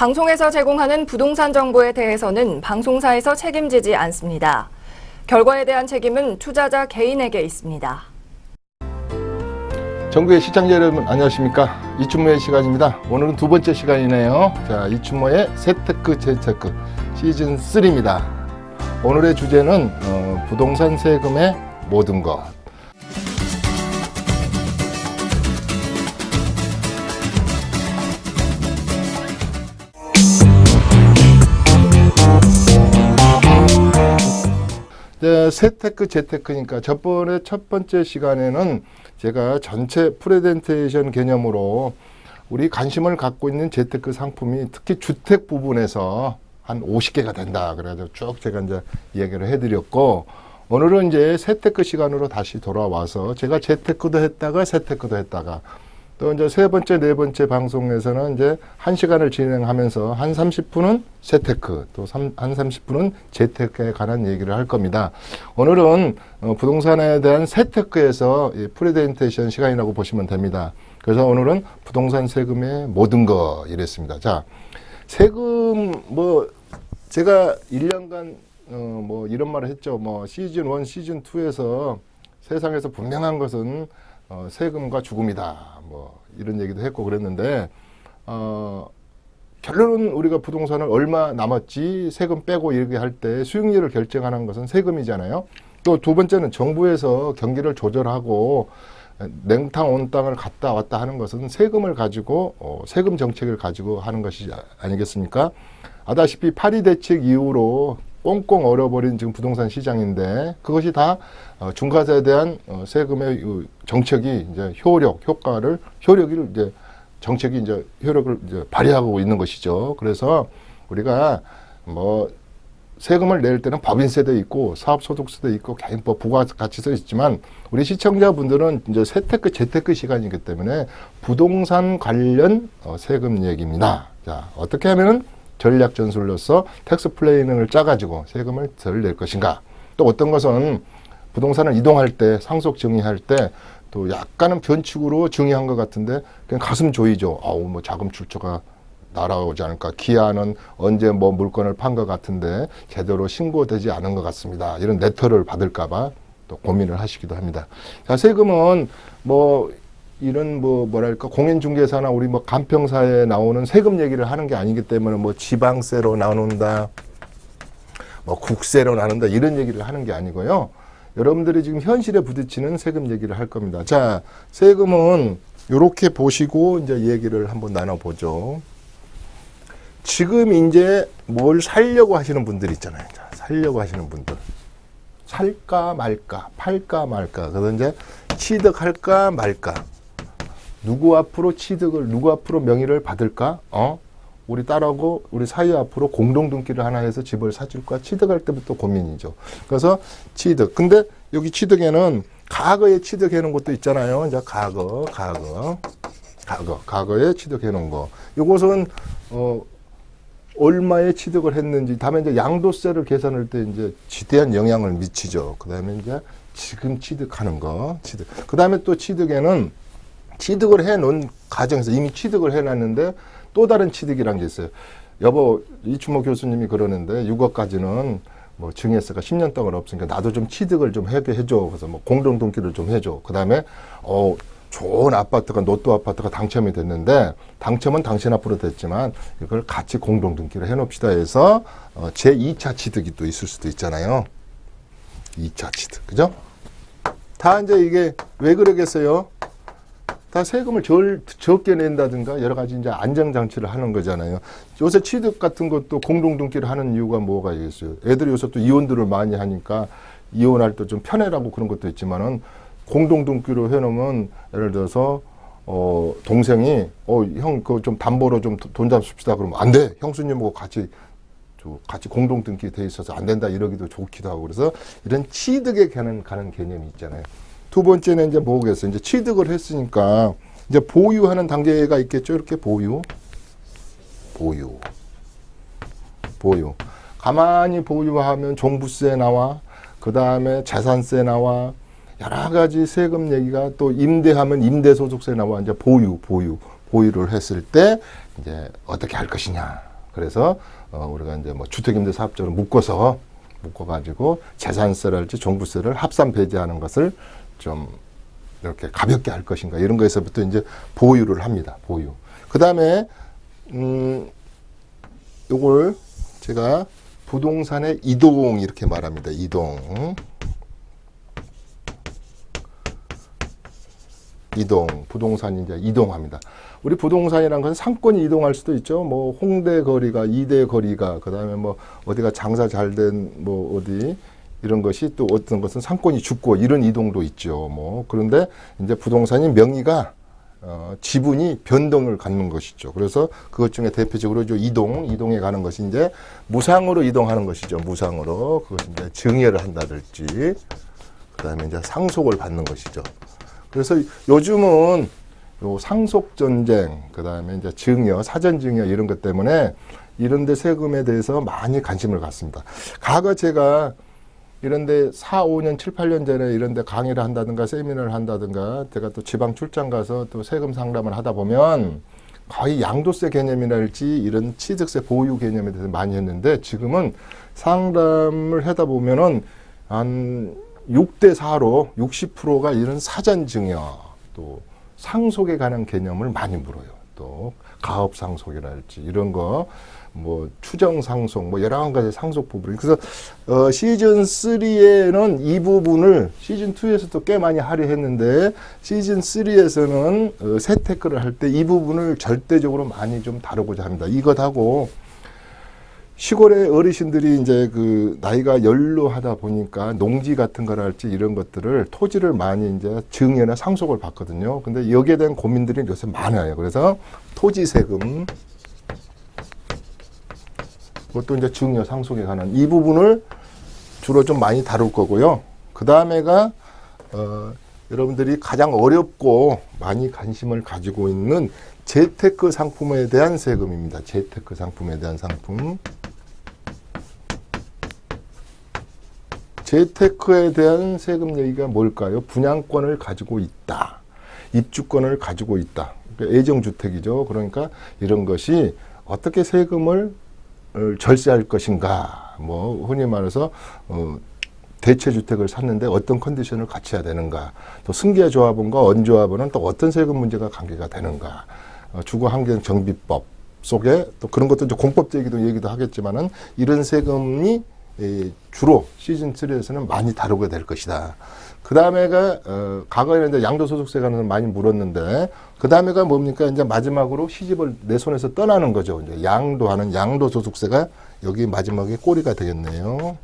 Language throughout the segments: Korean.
방송에서 제공하는 부동산 정보에 대해서는 방송사에서 책임지지 않습니다. 결과에 대한 책임은 투자자 개인에게 있습니다. 전국의 시청자 여러분 안녕하십니까? 이춘모의 시간입니다. 오늘은 두 번째 시간이네요. 자, 이춘모의 재테크 재테크 시즌 3입니다. 오늘의 주제는 부동산 세금의 모든 것. 세테크 재테크니까 첫 번째 시간에는 제가 전체 프레젠테이션 개념으로 우리 관심을 갖고 있는 재테크 상품이 특히 주택 부분에서 한 50개가 된다. 그래가지고 쭉 제가 이제 이야기를 해드렸고, 오늘은 이제 세테크 시간으로 다시 돌아와서 제가 재테크도 했다가 세테크도 했다가 또 이제 세 번째, 네 번째 방송에서는 이제 1시간을 진행하면서 한 30분은 세테크, 또 한 30분은 재테크에 관한 얘기를 할 겁니다. 오늘은 부동산에 대한 세테크에서 프레젠테이션 시간이라고 보시면 됩니다. 그래서 오늘은 부동산 세금의 모든 거 이랬습니다. 자, 세금 제가 1년간 이런 말을 했죠. 시즌 1, 시즌 2에서 세상에서 분명한 것은 세금과 죽음이다. 이런 얘기도 했고 그랬는데, 결론은 우리가 부동산을 얼마 남았지 세금 빼고 이렇게 할 때 수익률을 결정하는 것은 세금이잖아요. 또 두 번째는 정부에서 경기를 조절하고 냉탕 온땅을 갔다 왔다 하는 것은 세금을 가지고 세금 정책을 가지고 하는 것이 아니겠습니까? 아다시피 파리 대책 이후로 꽁꽁 얼어버린 지금 부동산 시장인데, 그것이 다 중과세에 대한 세금의 정책이 이제 효력을 이제 정책이 이제 효력을 이제 발휘하고 있는 것이죠. 그래서 우리가 세금을 낼 때는 법인세도 있고 사업소득세도 있고 개인법 부가가치세도 있지만, 우리 시청자분들은 이제 세테크 재테크 시간이기 때문에 부동산 관련 세금 얘기입니다. 자, 어떻게 하면은 전략 전술로서 텍스 플래닝을 짜가지고 세금을 덜 낼 것인가. 또 어떤 것은 부동산을 이동할 때, 상속 증여할 때 또 약간은 변칙으로 증여한 것 같은데 그냥 가슴 조이죠. 자금 출처가 날아오지 않을까. 기아는 언제 물건을 판 것 같은데 제대로 신고되지 않은 것 같습니다. 이런 레터를 받을까봐 또 고민을 하시기도 합니다. 자, 세금은 이런 공인중개사나 우리 간평사에 나오는 세금 얘기를 하는 게 아니기 때문에 지방세로 나눈다, 국세로 나눈다 이런 얘기를 하는 게 아니고요. 여러분들이 지금 현실에 부딪히는 세금 얘기를 할 겁니다. 자, 세금은 이렇게 보시고 이제 얘기를 한번 나눠보죠. 지금 이제 뭘 살려고 하시는 분들 있잖아요. 자, 살려고 하시는 분들. 살까 말까, 팔까 말까. 그래서 이제 취득할까 말까. 누구 앞으로 명의를 받을까? 우리 딸하고 우리 사위 앞으로 공동 등기를 하나 해서 집을 사줄까? 취득할 때부터 고민이죠. 그래서 취득. 근데 여기 취득에는 과거에 취득해 놓은 것도 있잖아요. 이제 과거에 취득해 놓은 거. 이것은 얼마에 취득을 했는지, 다음에 이제 양도세를 계산할 때 이제 지대한 영향을 미치죠. 그 다음에 이제 지금 취득하는 거, 그 다음에 또 취득에는 취득을 해 놓은 가정에서 이미 취득을 해 놨는데 또 다른 취득이란 게 있어요. 여보, 이춘모 교수님이 그러는데 6억까지는 증여세가 10년 동안 없으니까 나도 좀 취득을 좀 하게 해줘. 그래서 공동 등기를 좀 해줘. 그 다음에 좋은 아파트가, 노또 아파트가 당첨이 됐는데, 당첨은 당신 앞으로 됐지만 이걸 같이 공동 등기를 해놓읍시다 해서 제2차 취득이 또 있을 수도 있잖아요. 2차 취득, 그죠? 다 이제 이게 왜 그러겠어요? 다 세금을 적게 낸다든가 여러 가지 이제 안정장치를 하는 거잖아요. 요새 취득 같은 것도 공동등기를 하는 이유가 뭐가 있어요? 애들이 요새 또 이혼들을 많이 하니까 이혼할 때 좀 편해라고 그런 것도 있지만은, 공동등기로 해놓으면 예를 들어서 동생이 형 그거 좀 담보로 좀 돈 잡습시다 그러면 안 돼. 형수님하고 같이 공동등기 돼 있어서 안 된다 이러기도 좋기도 하고. 그래서 이런 취득에 가는 개념이 있잖아요. 두 번째는 이제 뭐겠어요? 이제 취득을 했으니까 이제 보유하는 단계가 있겠죠. 이렇게 보유. 가만히 보유하면 종부세 나와. 그 다음에 재산세 나와. 여러 가지 세금 얘기가, 또 임대하면 임대소득세 나와. 이제 보유를 했을 때 이제 어떻게 할 것이냐. 그래서 우리가 이제 뭐 주택임대사업자로 묶어가지고 재산세랄지 종부세를 합산 배제하는 것을 좀 이렇게 가볍게 할 것인가 이런 거에서부터 이제 보유를 합니다. 보유. 그 다음에 요걸 제가 부동산의 이동 이렇게 말합니다. 이동. 부동산이 이제 이동합니다. 우리 부동산이라는 것은 상권이 이동할 수도 있죠. 뭐 홍대 거리가, 이대 거리가, 그 다음에 뭐 어디가 장사 잘 된 뭐 어디 이런 것이 또 어떤 것은 상권이 죽고 이런 이동도 있죠. 뭐 그런데 이제 부동산이 명의가 지분이 변동을 갖는 것이죠. 그래서 그것 중에 대표적으로 이동에 가는 것이 이제 무상으로 이동하는 것이죠. 무상으로 그것이 이제 증여를 한다든지, 그 다음에 이제 상속을 받는 것이죠. 그래서 요즘은 요 상속 전쟁, 그 다음에 이제 증여, 사전 증여 이런 것 때문에 이런데 세금에 대해서 많이 관심을 갖습니다. 과거 제가 이런데 4, 5년, 7, 8년 전에 이런데 강의를 한다든가 세미나를 한다든가 제가 또 지방 출장 가서 또 세금 상담을 하다 보면 거의 양도세 개념이랄지 이런 취득세 보유 개념에 대해서 많이 했는데 지금은 상담을 하다 보면은 한 6대 4로 60%가 이런 사전 증여 또 상속에 관한 개념을 많이 물어요. 또 가업 상속이랄지 이런 거 뭐 추정 상속 뭐 여러 가지 상속 부분. 그래서 시즌 3에는 이 부분을 시즌 2에서도 꽤 많이 하려 했는데 시즌 3에서는 세테크를 할 때 이 부분을 절대적으로 많이 좀 다루고자 합니다. 이것하고 시골의 어르신들이 이제 그 나이가 연로하다 보니까 농지 같은 거랄지 이런 것들을 토지를 많이 이제 증여나 상속을 받거든요. 근데 여기에 대한 고민들이 요새 많아요. 그래서 토지 세금, 그것도 이제 증여 상속에 관한 이 부분을 주로 좀 많이 다룰 거고요. 그 다음에가 여러분들이 가장 어렵고 많이 관심을 가지고 있는 재테크 상품에 대한 세금입니다. 재테크 상품에 대한 상품. 재테크에 대한 세금 얘기가 뭘까요? 분양권을 가지고 있다. 입주권을 가지고 있다. 그러니까 애정주택이죠. 그러니까 이런 것이 어떻게 세금을 절세할 것인가. 뭐 흔히 말해서 대체주택을 샀는데 어떤 컨디션을 갖춰야 되는가. 또 승계조합원과 언조합원은 또 어떤 세금 문제가 관계가 되는가. 주거환경정비법 속에 또 그런 것도 이제 공법적 얘기도 하겠지만은 이런 세금이 주로 시즌 3에서는 많이 다루게 될 것이다. 그 다음에가 과거에는 이제 양도소득세에 관해서 많이 물었는데 그 다음에가 뭡니까? 이제 마지막으로 시집을 내 손에서 떠나는 거죠. 이제 양도하는 양도소득세가 여기 마지막에 꼬리가 되겠네요.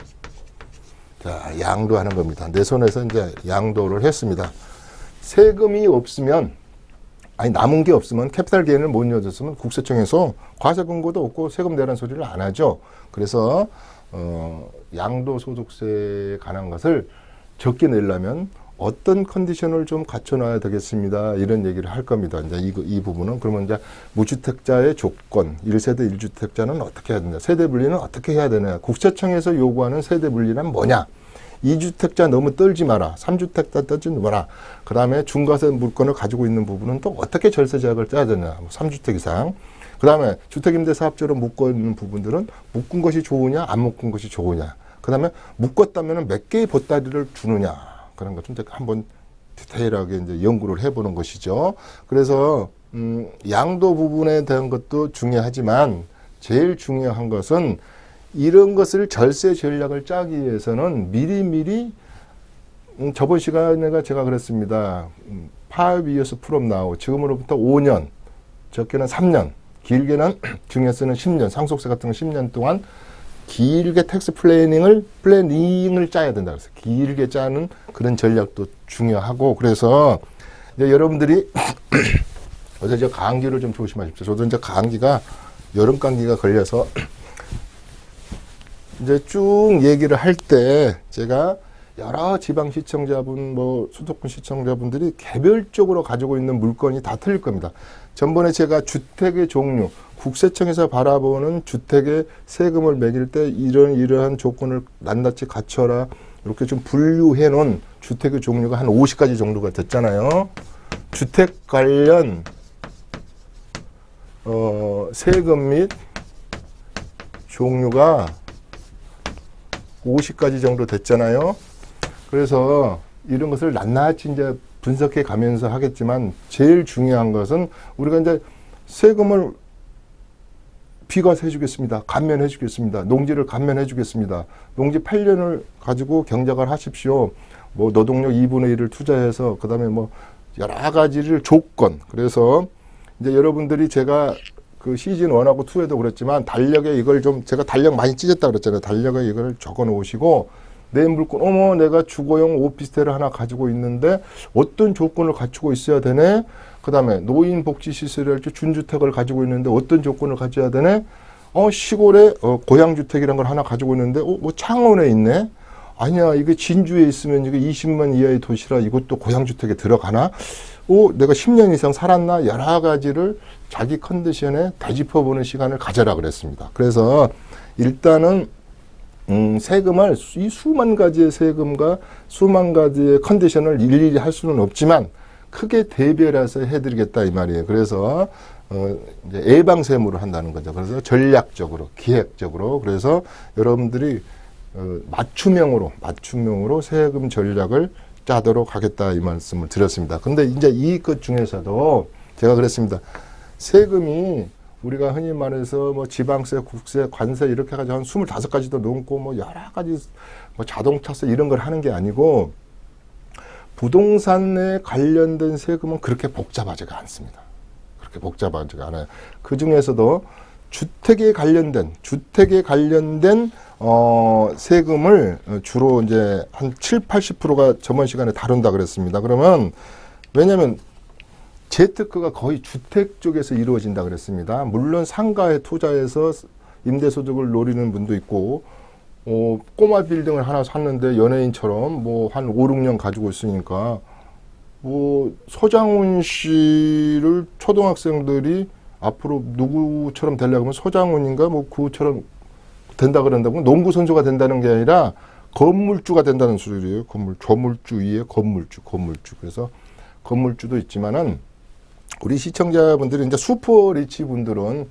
자, 양도하는 겁니다. 내 손에서 이제 양도를 했습니다. 세금이 없으면 남은 게 없으면 캐피탈 게인을 못 넣어줬으면 국세청에서 과세 근거도 없고 세금 내라는 소리를 안 하죠. 그래서 양도소득세에 관한 것을 적게 내려면 어떤 컨디션을 좀 갖춰놔야 되겠습니다. 이런 얘기를 할 겁니다. 이제 이 부분은 그러면 이제 무주택자의 조건, 1세대 1주택자는 어떻게 해야 되냐, 세대 분리는 어떻게 해야 되냐, 국세청에서 요구하는 세대 분리는 뭐냐, 2주택자 너무 떨지 마라, 3주택자 떨지 마라. 그 다음에 중과세 물건을 가지고 있는 부분은 또 어떻게 절세 제약을 짜야 되냐, 3주택 이상. 그 다음에 주택임대사업자로 묶어 있는 부분들은 묶은 것이 좋으냐, 안 묶은 것이 좋으냐. 그 다음에 묶었다면 몇 개의 보따리를 주느냐. 그런 것 좀 한번 디테일하게 이제 연구를 해보는 것이죠. 그래서, 양도 부분에 대한 것도 중요하지만 제일 중요한 것은 이런 것을 절세 전략을 짜기 위해서는 미리미리, 저번 시간에 제가 그랬습니다. 5 years from now. 지금으로부터 5년, 적게는 3년, 길게는 증여세는 10년, 상속세 같은 건 10년 동안 길게 텍스 플래닝을 짜야 된다. 그래서 길게 짜는 그런 전략도 중요하고, 그래서 이제 여러분들이 어제 저 감기를 좀 조심하십시오. 저도 이제 감기가 여름 감기가 걸려서 이제 쭉 얘기를 할 때 제가 여러 지방 시청자분, 뭐 수도권 시청자분들이 개별적으로 가지고 있는 물건이 다 틀릴 겁니다. 전번에 제가 주택의 종류, 국세청에서 바라보는 주택의 세금을 매길 때 이러한 조건을 낱낱이 갖춰라. 이렇게 좀 분류해 놓은 주택의 종류가 한 50가지 정도가 됐잖아요. 주택 관련 세금 및 종류가 50가지 정도 됐잖아요. 그래서 이런 것을 낱낱이 이제 분석해 가면서 하겠지만 제일 중요한 것은 우리가 이제 세금을 비과세 해주겠습니다. 감면해 주겠습니다. 농지를 감면해 주겠습니다. 농지 8년을 가지고 경작을 하십시오. 뭐 노동력 2분의 1을 투자해서 그다음에 뭐 여러 가지를 조건. 그래서 이제 여러분들이 제가 그 시즌 1하고 2에도 그랬지만 달력에 이걸 좀 제가 달력 많이 찢었다 그랬잖아요. 달력에 이걸 적어 놓으시고 내 물건 어머 내가 주거용 오피스텔을 하나 가지고 있는데 어떤 조건을 갖추고 있어야 되네. 그다음에 노인복지시설이랄지 준주택을 가지고 있는데 어떤 조건을 가져야 되네. 시골에 고향주택이란 걸 하나 가지고 있는데 뭐 창원에 있네. 아니야 이게 진주에 있으면 이게 20만 이하의 도시라 이것도 고향주택에 들어가나? 내가 10년 이상 살았나? 여러 가지를 자기 컨디션에 되짚어보는 시간을 가져라 그랬습니다. 그래서 일단은 세금을 이 수만 가지의 세금과 수만 가지의 컨디션을 일일이 할 수는 없지만 크게 대별해서 해드리겠다 이 말이에요. 그래서 이제 예방세무를 한다는 거죠. 그래서 전략적으로, 기획적으로 그래서 여러분들이 맞춤형으로 세금 전략을 짜도록 하겠다 이 말씀을 드렸습니다. 근데 이제 이 것 중에서도 제가 그랬습니다. 세금이 우리가 흔히 말해서 뭐 지방세, 국세, 관세 이렇게 해가지고 한 25가지도 넘고 뭐 여러 가지 뭐 자동차세 이런 걸 하는 게 아니고 부동산에 관련된 세금은 그렇게 복잡하지가 않습니다. 그렇게 복잡하지가 않아요. 그 중에서도 주택에 관련된 세금을 주로 이제 한 70~80%가 저번 시간에 다룬다 그랬습니다. 그러면 왜냐하면 재테크가 거의 주택 쪽에서 이루어진다 그랬습니다. 물론 상가에 투자해서 임대소득을 노리는 분도 있고 꼬마 빌딩을 하나 샀는데 연예인처럼 뭐 한 5~6년 가지고 있으니까 뭐 서장훈 씨를 초등학생들이 앞으로 누구처럼 되려고 하면 서장훈인가 뭐 그처럼 된다 그런다고 농구 선수가 된다는 게 아니라 건물주가 된다는 소리예요. 조물주 위에 건물주. 그래서 건물주도 있지만은 우리 시청자분들이 이제 슈퍼리치 분들은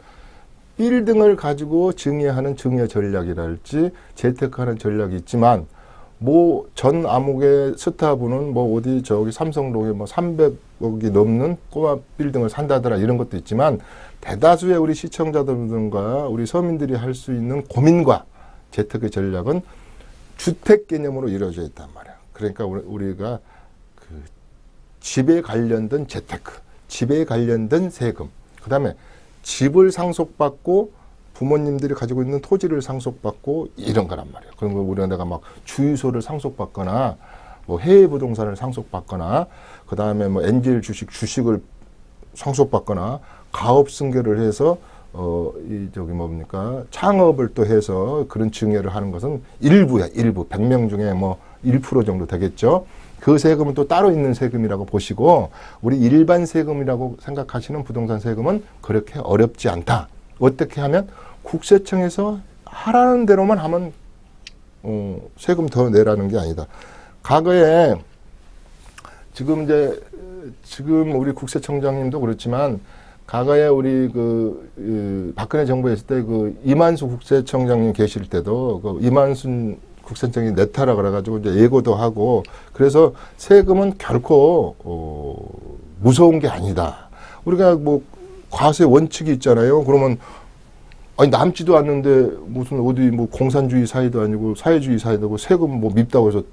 빌딩을 가지고 증여하는 증여 전략이랄지 재테크하는 전략이 있지만 뭐 전 암흑의 스타분은 뭐 어디 저기 삼성동에 뭐 300억이 넘는 꼬마 빌딩을 산다더라 이런 것도 있지만 대다수의 우리 시청자들과 우리 서민들이 할 수 있는 고민과 재테크 전략은 주택 개념으로 이루어져 있단 말이야. 그러니까 우리가 그 집에 관련된 재테크, 집에 관련된 세금, 그 다음에 집을 상속받고 부모님들이 가지고 있는 토지를 상속받고 이런 거란 말이에요. 그런 거 우리가 내가 막 주유소를 상속받거나 뭐 해외 부동산을 상속받거나 그 다음에 뭐 엔젤 주식을 상속받거나 가업 승계를 해서 창업을 또 해서 그런 증여를 하는 것은 일부야. 100명 중에 뭐 1% 정도 되겠죠. 그 세금은 또 따로 있는 세금이라고 보시고 우리 일반 세금이라고 생각하시는 부동산 세금은 그렇게 어렵지 않다. 어떻게 하면 국세청에서 하라는 대로만 하면 세금 더 내라는 게 아니다. 과거에 지금 우리 국세청장님도 그렇지만 과거에 우리 박근혜 정부에 있을 때 이만수 국세청장님 계실 때도 이만순 국세청이 내타라 그래가지고 이제 예고도 하고 그래서 세금은 결코 무서운 게 아니다. 우리가 뭐 과세 원칙이 있잖아요. 그러면 아니 남지도 않는데 무슨 어디 뭐 공산주의 사회도 아니고 사회주의 사회도 세금 뭐 밉다고 해서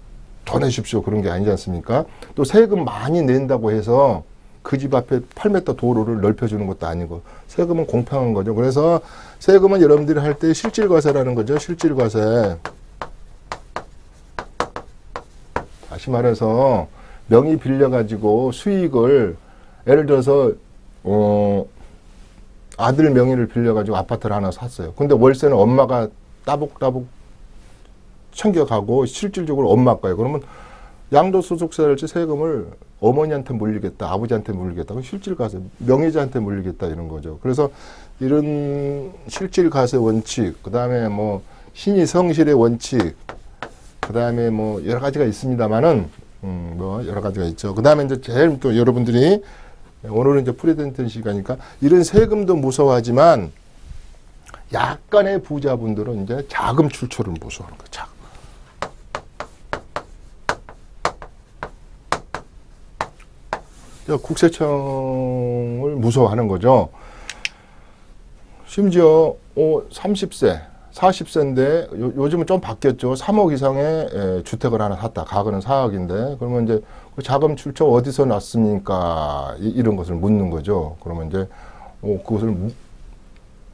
더 내십시오 그런 게 아니지 않습니까? 또 세금 많이 낸다고 해서 그 집 앞에 8m 도로를 넓혀주는 것도 아니고 세금은 공평한 거죠. 그래서 세금은 여러분들이 할 때 실질과세라는 거죠. 실질과세. 다시 말해서 명의 빌려가지고 수익을 예를 들어서 아들 명의를 빌려가지고 아파트를 하나 샀어요. 근데 월세는 엄마가 따복따복 챙겨가고 실질적으로 엄마 거예요. 그러면 양도소득세랄지 세금을 어머니한테 물리겠다, 아버지한테 물리겠다. 실질과세, 명의자한테 물리겠다 이런 거죠. 그래서 이런 실질과세 원칙, 그 다음에 뭐 신의성실의 원칙, 그 다음에 뭐 여러 가지가 있습니다만은 뭐 여러 가지가 있죠. 그 다음에 이제 제일 또 여러분들이 오늘은 이제 프리덴트 시간이니까 이런 세금도 무서워하지만 약간의 부자분들은 이제 자금 출처를 무서워하는 거죠. 자금. 국세청을 무서워하는 거죠. 심지어 30세, 40세인데 요즘은 좀 바뀌었죠. 3억 이상의 주택을 하나 샀다. 가구는 4억인데 그러면 이제 그 자금 출처 어디서 났습니까? 이런 것을 묻는 거죠. 그러면 이제 그것을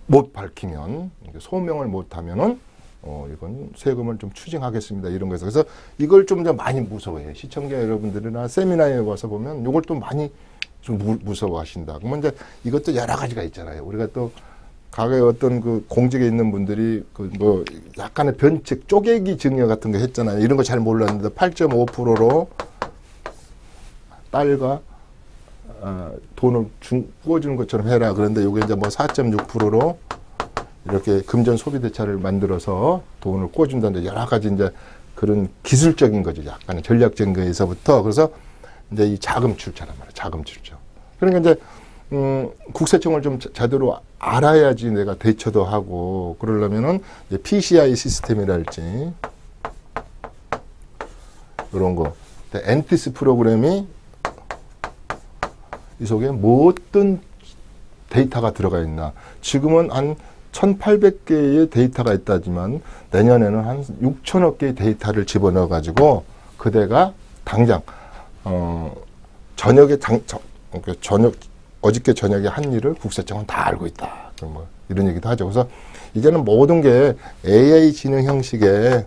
못 밝히면, 소명을 못하면은 이건 세금을 좀 추징하겠습니다. 이런 거에서. 그래서 이걸 좀 더 많이 무서워해요. 시청자 여러분들이나 세미나에 와서 보면 이걸 또 많이 좀 무서워하신다. 그러면 이제 이것도 여러 가지가 있잖아요. 우리가 또 과거에 어떤 그 공직에 있는 분들이 그 뭐 약간의 변칙, 쪼개기 증여 같은 거 했잖아요. 이런 거 잘 몰랐는데 8.5%로 딸과 돈을 구워주는 것처럼 해라. 그런데 이게 이제 뭐 4.6%로 이렇게 금전 소비 대차를 만들어서 돈을 꿔준다는데 여러 가지 이제 그런 기술적인 거죠. 약간의 전략적인 거에서부터. 그래서 이제 이 자금 출처란 말이에요. 자금 출처. 그러니까 이제 국세청을 좀 제대로 알아야지 내가 대처도 하고 그러려면은 이제 PCI 시스템이랄지 이런 거. 엔티스 프로그램이 이 속에 뭐 어떤 데이터가 들어가 있나. 지금은 한 1,800개의 데이터가 있다지만 내년에는 한 6천억 개의 데이터를 집어넣어 가지고 그대가 당장 어저께 저녁에 한 일을 국세청은 다 알고 있다. 뭐 이런 얘기도 하죠. 그래서 이제는 모든 게 AI 지능 형식의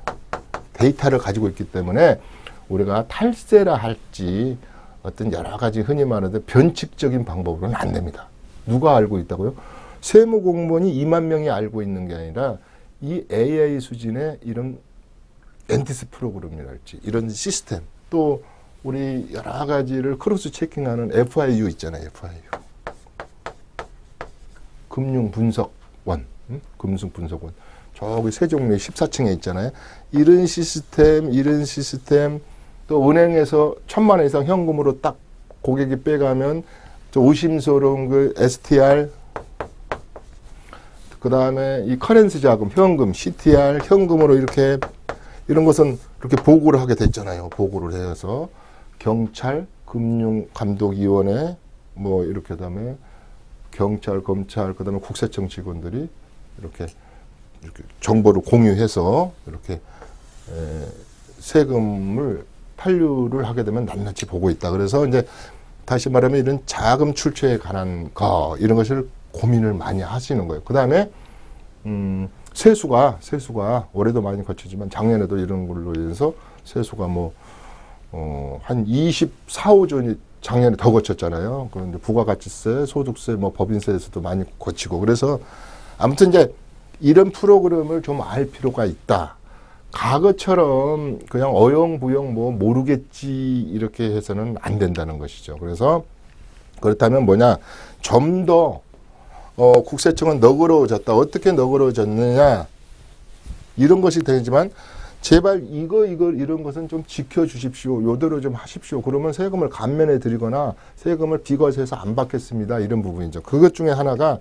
데이터를 가지고 있기 때문에 우리가 탈세라 할지 어떤 여러 가지 흔히 말하는 변칙적인 방법으로는 안 됩니다. 누가 알고 있다고요? 세무공무원이 2만 명이 알고 있는 게 아니라 이 AI 수준의 이런 엔티스 프로그램이랄지 이런 시스템 또 우리 여러 가지를 크로스 체킹하는 FIU 있잖아요. FIU. 금융분석원. 금융분석원. 저기 세종로 14층에 있잖아요. 이런 시스템 또 은행에서 1,000만 원 이상 현금으로 딱 고객이 빼가면 저 오심스러운 그 STR 그 다음에 이 커런시 자금, 현금, CTR, 현금으로 이렇게 이런 것은 이렇게 보고를 하게 됐잖아요. 보고를 해서 경찰, 금융감독위원회 뭐 이렇게 그다음에 경찰, 검찰, 그다음에 국세청 직원들이 이렇게 정보를 공유해서 이렇게 세금을 판류를 하게 되면 낱낱이 보고 있다. 그래서 이제 다시 말하면 이런 자금 출처에 관한 거 이런 것을 고민을 많이 하시는 거예요. 그 다음에 세수가 올해도 많이 거치지만 작년에도 이런 걸로 인해서 세수가 한 24호 원이 작년에 더 거쳤잖아요. 그런데 부가가치세, 소득세, 뭐 법인세에서도 많이 거치고 그래서 아무튼 이제 이런 프로그램을 좀 알 필요가 있다. 과거처럼 그냥 어영부영 뭐 모르겠지 이렇게 해서는 안 된다는 것이죠. 그래서 그렇다면 좀 더 국세청은 너그러워졌다. 어떻게 너그러워졌느냐 이런 것이 되지만 제발 이런 것은 좀 지켜주십시오. 요대로 좀 하십시오. 그러면 세금을 감면해 드리거나 세금을 비과세해서 안 받겠습니다. 이런 부분이죠. 그것 중에 하나가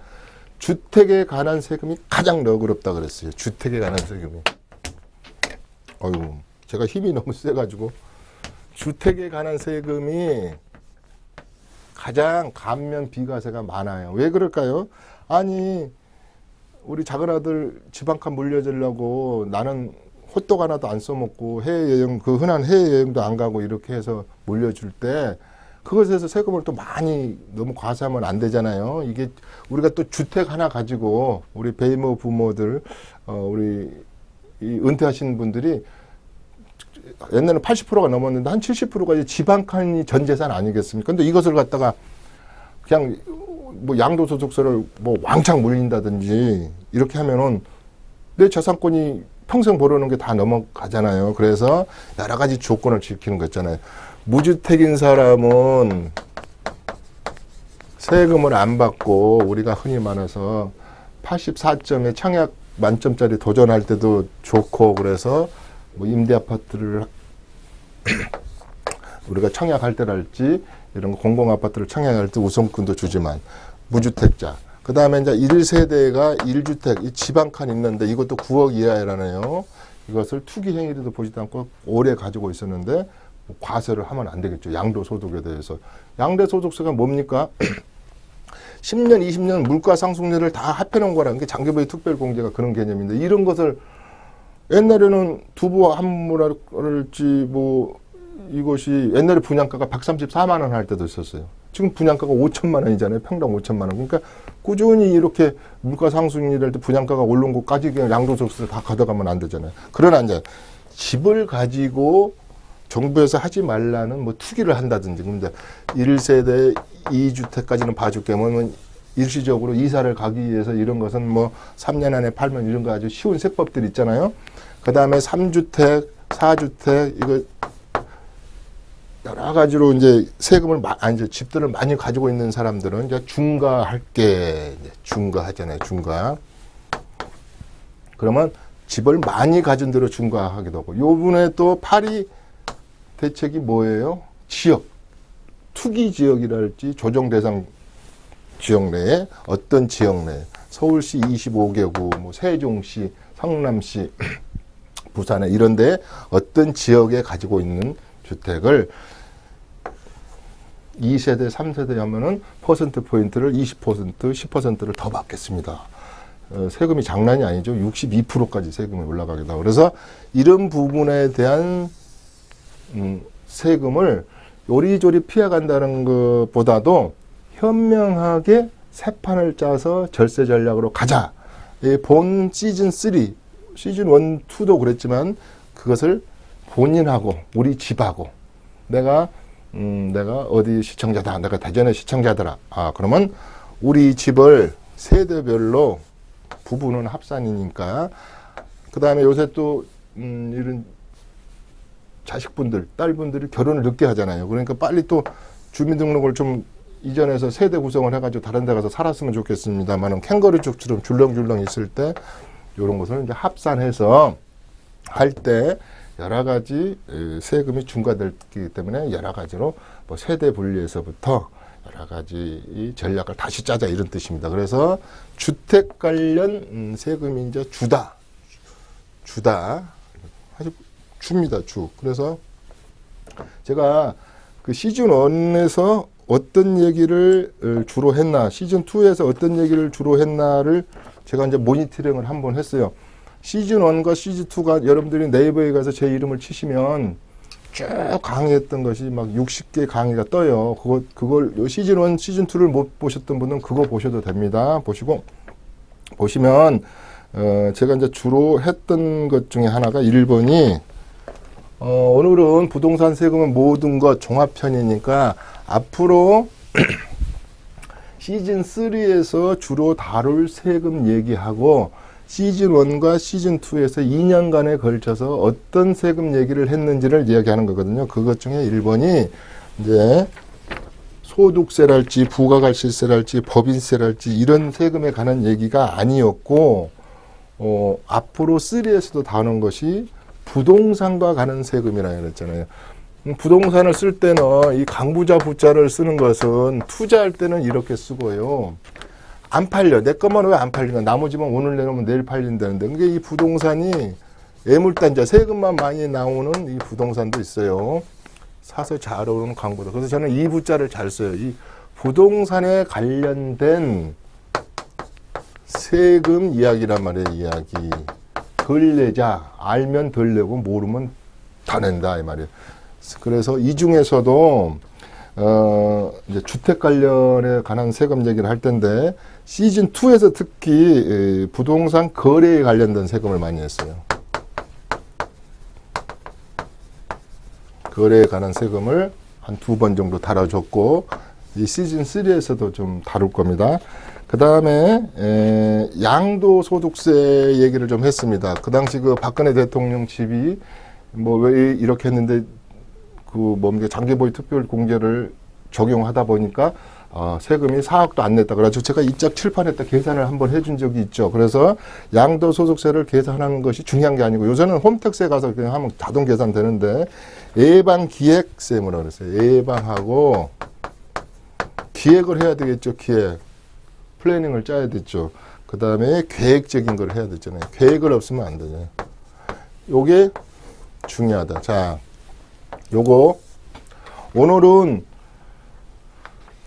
주택에 관한 세금이 가장 너그럽다 그랬어요. 주택에 관한 세금이. 제가 힘이 너무 세가지고 주택에 관한 세금이 가장 감면 비과세가 많아요. 왜 그럴까요? 아니 우리 작은아들 집 한 칸 물려주려고 나는 호떡 하나도 안 써먹고 해외여행 그 흔한 해외여행도 안 가고 이렇게 해서 물려줄 때 그것에서 세금을 또 많이 너무 과세하면 안 되잖아요. 이게 우리가 또 주택 하나 가지고 우리 베이모 부모들 우리 이 은퇴하신 분들이 옛날에는 80%가 넘었는데 한 70%가 집 한 칸이 전 재산 아니겠습니까? 근데 이것을 갖다가 그냥 뭐 양도소득세를 뭐 왕창 물린다든지 이렇게 하면은 내 재산권이 평생 벌어놓은 게 다 넘어가잖아요. 그래서 여러 가지 조건을 지키는 거 있잖아요. 무주택인 사람은 세금을 안 받고 우리가 흔히 말해서 84점의 청약 만점짜리 도전할 때도 좋고 그래서 뭐 임대 아파트를 우리가 청약할 때랄지 이런 공공 아파트를 청약할 때 우선권도 주지만 무주택자 그 다음에 이제 1세대가 1주택, 이 집 한 칸 있는데 이것도 9억 이하라네요. 이것을 투기 행위로도 보지도 않고 오래 가지고 있었는데 과세를 하면 안 되겠죠. 양도소득에 대해서. 양도소득세가 뭡니까? 10년, 20년 물가 상승률을 다 합해놓은 거라는 게 장기부의 특별공제가 그런 개념인데 이런 것을 옛날에는 두부 한 무랄지 뭐 이것이 옛날에 분양가가 134만 원 할 때도 있었어요. 지금 분양가가 5천만 원이잖아요. 평당 5천만 원. 그러니까 꾸준히 이렇게 물가 상승률일 때 분양가가 오른 것까지 그냥 양도소득세 다 가져가면 안 되잖아요. 그러나 이제 집을 가지고 정부에서 하지 말라는 뭐 투기를 한다든지 근데 1세대 2주택까지는 봐줄게 뭐 일시적으로 이사를 가기 위해서 이런 것은 뭐 3년 안에 팔면 이런 거 아주 쉬운 세법들 있잖아요. 그 다음에 3주택, 4주택 이거 여러 가지로 이제 세금을 이제 집들을 많이 가지고 있는 사람들은 이제 중과할게 중과하잖아요. 중과. 그러면 집을 많이 가진 대로 중과하기도 하고 요번에 또 파리 대책이 뭐예요? 지역, 투기 지역이랄지 조정 대상 지역 내에 어떤 지역 내에 서울시 25개구, 뭐 세종시, 성남시, 부산에 이런 데 어떤 지역에 가지고 있는 주택을 2세대, 3세대 하면은 퍼센트 포인트를 20%, 10%를 더 받겠습니다. 세금이 장난이 아니죠. 62%까지 세금이 올라가기도 하고. 그래서 이런 부분에 대한 세금을 요리조리 피해간다는 것보다도 현명하게 새 판을 짜서 절세 전략으로 가자. 본 시즌 3, 시즌 1, 2도 그랬지만 그것을 본인하고 우리 집하고 내가 어디 시청자다. 내가 대전의 시청자더라. 그러면 우리 집을 세대별로 부부는 합산이니까 그 다음에 요새 또 이런 자식분들, 딸분들이 결혼을 늦게 하잖아요. 그러니까 빨리 또 주민등록을 좀 이전에서 세대 구성을 해가지고 다른 데 가서 살았으면 좋겠습니다만은 캥거루족처럼 줄렁줄렁 있을 때 이런 것을 이제 합산해서 할 때 여러 가지 세금이 중과되기 때문에 여러 가지로 뭐 세대 분리에서부터 여러 가지 이 전략을 다시 짜자 이런 뜻입니다. 그래서 주택 관련 세금이 이제 주다. 아주 줍니다, 주. 그래서 제가 그 시즌 1에서 어떤 얘기를 주로 했나, 시즌 2에서 어떤 얘기를 주로 했나를 제가 이제 모니터링을 한번 했어요. 시즌 1과 시즌 2가 여러분들이 네이버에 가서 제 이름을 치시면 쭉 강의했던 것이 막 60개 강의가 떠요. 그걸 시즌 1, 시즌 2를 못 보셨던 분은 그거 보셔도 됩니다. 보시면 제가 이제 주로 했던 것 중에 하나가 1번이 오늘은 부동산 세금은 모든 것 종합편이니까 앞으로 시즌 3에서 주로 다룰 세금 얘기하고 시즌 1과 시즌 2에서 2년간에 걸쳐서 어떤 세금 얘기를 했는지를 이야기하는 거거든요. 그것 중에 1번이 이제 소득세랄지 부가가치세랄지 법인세랄지 이런 세금에 관한 얘기가 아니었고 앞으로 3에서도 다루는 것이 부동산과 관한 세금이라고 그랬잖아요. 부동산을 쓸 때는 이 강부자 부자를 쓰는 것은 투자할 때는 이렇게 쓰고요. 안 팔려. 내 것만 왜 안 팔리나. 나머지만 오늘 내놓으면 내일 팔린다는데. 그게 이 부동산이 애물단자 세금만 많이 나오는 이 부동산도 있어요. 사서 잘 오르는 강부다. 그래서 저는 이 부자를 잘 써요. 이 부동산에 관련된 세금 이야기란 말이에요. 이야기. 덜 내자. 알면 덜 내고 모르면 다 낸다 이 말이에요. 그래서 이 중에서도 이제 주택 관련에 관한 세금 얘기를 할 텐데 시즌 2에서 특히 부동산 거래에 관련된 세금을 많이 했어요. 거래에 관한 세금을 한 2번 정도 다뤄줬고 이 시즌 3에서도 좀 다룰 겁니다. 그 다음에 양도소득세 얘기를 좀 했습니다. 그 당시 그 박근혜 대통령 집이 뭐 왜 이렇게 했는데 그 뭡니까 장기보유 특별공제를 적용하다 보니까 세금이 4억도 안 냈다. 그래가지고 제가 이 짝 칠판에다 계산을 한번 해준 적이 있죠. 그래서 양도소득세를 계산하는 것이 중요한 게 아니고 요새는 홈택스에 가서 그냥 하면 자동 계산되는데 예방기획세 뭐라 그랬어요. 예방하고 기획을 해야 되겠죠. 기획. 플래닝을 짜야 되죠. 그 다음에 계획적인 걸 해야 되잖아요. 계획을 없으면 안 되잖아요. 요게 중요하다. 자, 요거 오늘은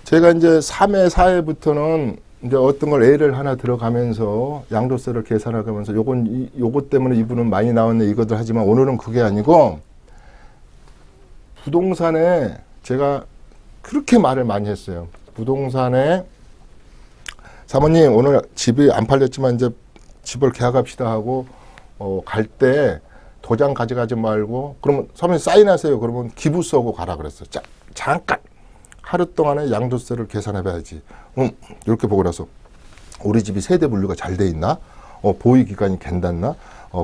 제가 이제 3회, 4회부터는 이제 어떤 걸 A를 하나 들어가면서 양도세를 계산하면서 요것 때문에 이분은 많이 나왔네 이것들 하지만 오늘은 그게 아니고 부동산에 제가 그렇게 말을 많이 했어요. 부동산에 사모님 오늘 집이 안 팔렸지만 이제 집을 계약합시다 하고 갈 때 도장 가져가지 말고 그러면 사모님 사인하세요. 그러면 기부서고 가라 그랬어요. 자, 잠깐 하루 동안에 양도세를 계산해 봐야지. 이렇게 보고 나서 우리 집이 세대 분류가 잘 돼 있나? 보유 기간이 괜찮나?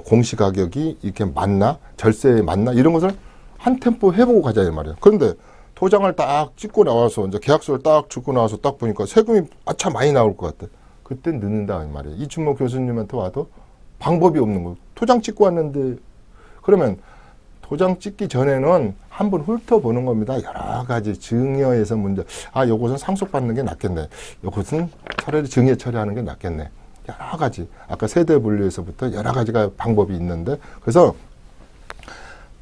공시 가격이 이렇게 맞나? 절세에 맞나? 이런 것을 한 템포 해보고 가자 이 말이에요. 그런데 도장을 딱 찍고 나와서 이제 계약서를 딱 찍고 나와서 딱 보니까 세금이 아차 많이 나올 것 같아. 그때 늦는다 이 말이에요. 이춘모 교수님한테 와도 방법이 없는 거예요. 도장 찍고 왔는데 그러면 도장 찍기 전에는 한번 훑어보는 겁니다. 여러 가지 증여에서 문제. 요것은 상속받는 게 낫겠네. 요것은 차라리 증여 처리하는 게 낫겠네. 여러 가지. 아까 세대 분류에서부터 여러 가지가 방법이 있는데 그래서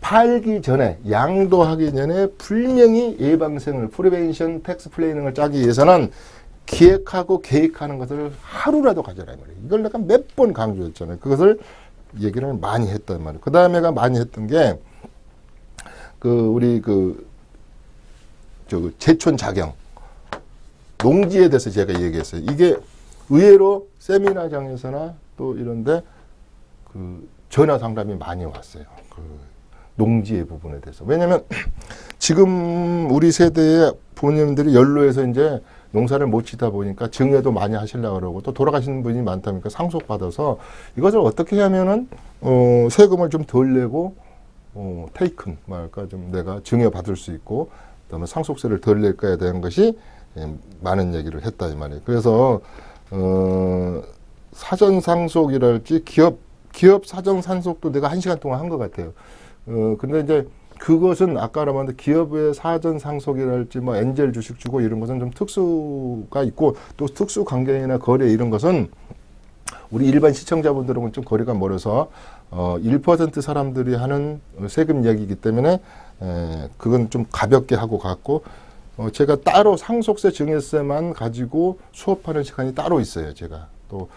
팔기 전에 양도하기 전에 분명히 예방성을 프리벤션 텍스 플래닝을 짜기 위해서는 기획하고 계획하는 것을 하루라도 가져라 말이에요. 이걸 내가 몇 번 강조했잖아요. 그것을 얘기를 많이 했단 말이에요. 그 다음에가 많이 했던 게 우리 제촌 자경 농지에 대해서 제가 얘기했어요. 이게 의외로 세미나장에서나 또 이런데 전화 상담이 많이 왔어요. 농지의 부분에 대해서. 왜냐면 지금 우리 세대의 부모님들이 연로해서 이제 농사를 못 짓다 보니까 증여도 많이 하시려고 그러고 또 돌아가시는 분이 많다 보니까 상속받아서 이것을 어떻게 하면은 세금을 좀 덜 내고 테이큰 말까 좀 내가 증여받을 수 있고 그다음에 상속세를 덜 낼까에 대한 것이 많은 얘기를 했다 이 말이에요. 그래서 사전 상속이랄지 기업 사전 상속도 내가 1시간 동안 한 것 같아요. 근데 이제 그것은 아까 말한 기업의 사전 상속이랄지 뭐 엔젤 주식 주고 이런 것은 좀 특수가 있고 또 특수 관계나 거래 이런 것은 우리 일반 시청자분들은 좀 거리가 멀어서 1% 사람들이 하는 세금 이야기이기 때문에 그건 좀 가볍게 하고 갔고 제가 따로 상속세 증여세만 가지고 수업하는 시간이 따로 있어요. 제가 또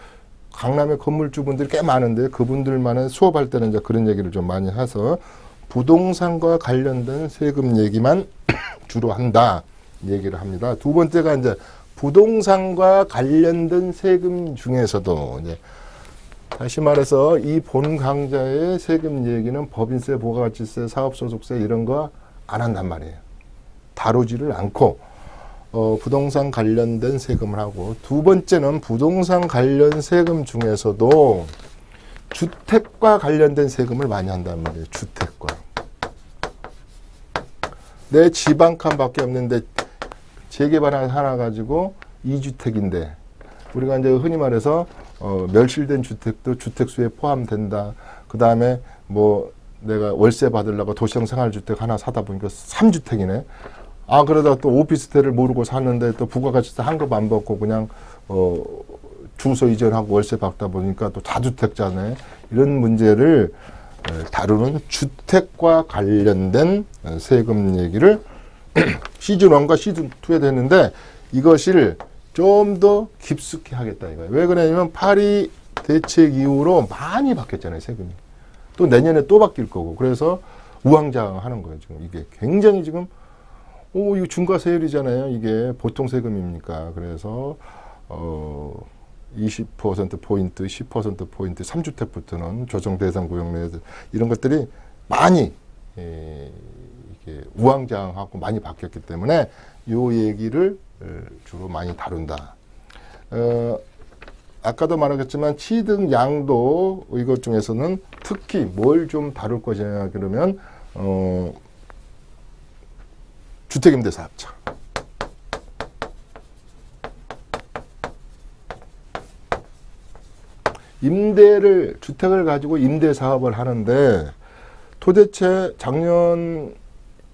강남의 건물주분들이 꽤 많은데 그분들만의 수업할 때는 이제 그런 얘기를 좀 많이 해서 부동산과 관련된 세금 얘기만 주로 한다 얘기를 합니다. 두 번째가 이제 부동산과 관련된 세금 중에서도 이제 다시 말해서 이 본 강좌의 세금 얘기는 법인세, 부가가치세, 사업소득세 이런 거 안 한단 말이에요. 다루지를 않고 부동산 관련된 세금을 하고 두 번째는 부동산 관련 세금 중에서도 주택과 관련된 세금을 많이 한단 말이에요. 주택과. 내 집 한 칸밖에 없는데 재개발 하나 가지고 2주택인데 우리가 이제 흔히 말해서 멸실된 주택도 주택수에 포함된다. 그 다음에 뭐 내가 월세 받으려고 도시형 생활주택 하나 사다 보니까 3주택이네. 그러다 또 오피스텔을 모르고 샀는데 또 부가가치세 환급 안 받고 그냥 주소 이전하고 월세 받다 보니까 또 다주택자네. 이런 문제를 다루는 주택과 관련된 세금 얘기를 시즌1과 시즌2에 했는데 이것을 좀 더 깊숙이 하겠다 이거예요. 왜 그러냐면 파리 대책 이후로 많이 바뀌었잖아요. 세금이. 또 내년에 또 바뀔 거고. 그래서 우왕좌왕하는 거예요. 지금 이게 굉장히 지금 이거 중과세율이잖아요. 이게 보통 세금입니까? 그래서 20%포인트, 10%포인트, 3주택부터는 조정 대상 구역 내에서 이런 것들이 많이 이게 우왕좌왕하고 많이 바뀌었기 때문에 요 얘기를 주로 많이 다룬다. 아까도 말했지만 취득 양도 이것 중에서는 특히 뭘 좀 다룰 것이냐 그러면 주택임대사업자. 주택을 가지고 임대 사업을 하는데 도대체 작년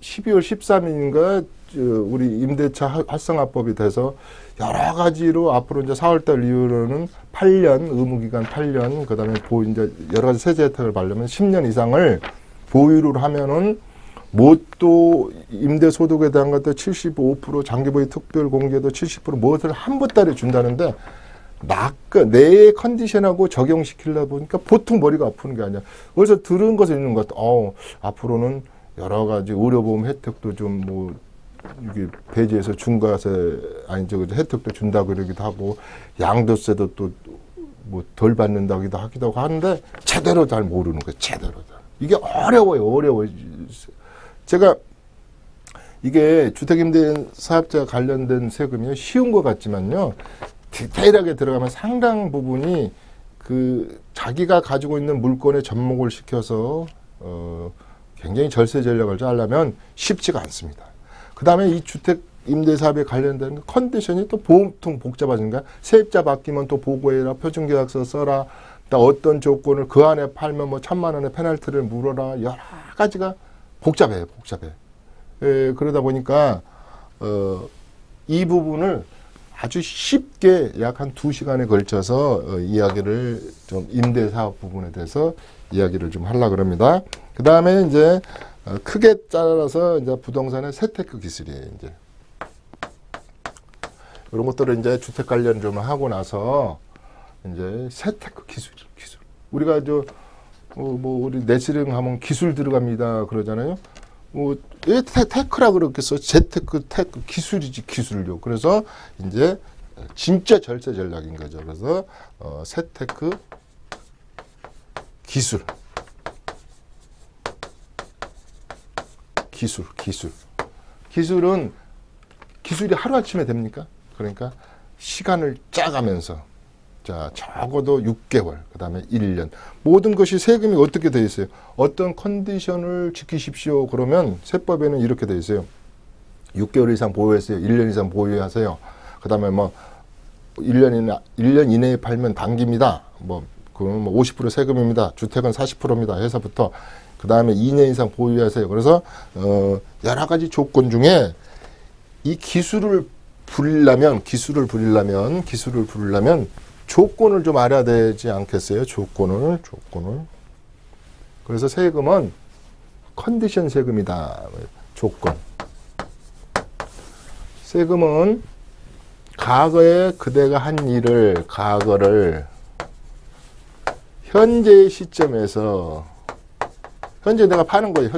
12월 13일인가 우리 임대차 활성화법이 돼서 여러 가지로 앞으로 이제 4월달 이후로는 8년 의무기간 8년 그다음에 이제 여러 가지 세제 혜택을 받려면 10년 이상을 보유를 하면은 뭣도 임대 소득에 대한 것도 75% 장기보유 특별 공제도 70% 무엇을 한 보따리 준다는데 내 컨디션하고 적용시키려 보니까 보통 머리가 아프는 게 아니야. 그래서 들은 것을 있는 것 같아. 앞으로는 여러 가지 의료보험 혜택도 좀 뭐 이게 배제해서 중과세 혜택도 준다고 그러기도 하고 양도세도 또 뭐 덜 받는다기도 하기도 하는데 제대로 잘 모르는 거예요. 제대로 잘. 이게 어려워요. 제가 이게 주택임대사업자 관련된 세금이 쉬운 것 같지만요. 디테일하게 들어가면 상당 부분이 그 자기가 가지고 있는 물건에 접목을 시켜서 굉장히 절세 전략을 짜려면 쉽지가 않습니다. 그 다음에 이 주택 임대사업에 관련된 컨디션이 또 보통 복잡하신가? 세입자 바뀌면 또 보고해라, 표준계약서 써라, 또 어떤 조건을 그 안에 팔면 뭐 1,000만 원의 페널티를 물어라, 여러 가지가 복잡해. 그러다 보니까 이 부분을 아주 쉽게 약 한 2시간에 걸쳐서 이야기를 좀 임대사업 부분에 대해서 이야기를 좀 하려고 합니다. 그 다음에 이제 크게 잘라서 이제 부동산의 세테크 기술이에요. 이제 이런 것들을 이제 주택 관련 좀 하고 나서 이제 세테크 기술. 우리가 뭐 우리 내시령 하면 기술 들어갑니다 그러잖아요. 왜 테크라 그러겠어? 재테크 테크 기술이지 기술요. 그래서 이제 진짜 절세 전략인 거죠. 그래서 세테크 기술은 기술이 하루아침에 됩니까? 그러니까 시간을 짜가면서 자 적어도 6개월 그 다음에 1년 모든 것이 세금이 어떻게 돼 있어요? 어떤 컨디션을 지키십시오. 그러면 세법에는 이렇게 돼 있어요. 6개월 이상 보유하세요. 1년 이상 보유하세요. 그 다음에 뭐 1년 이내에 팔면 당깁니다. 그러면 50% 세금입니다. 주택은 40%입니다. 해서부터 그 다음에 2년 이상 보유하세요. 그래서 여러 가지 조건 중에 이 기술을 부리려면 조건을 좀 알아야 되지 않겠어요? 조건을. 그래서 세금은 컨디션 세금이다. 조건. 세금은 과거에 그대가 한 일을 과거를 현재의 시점에서 현재 내가 파는 거예요.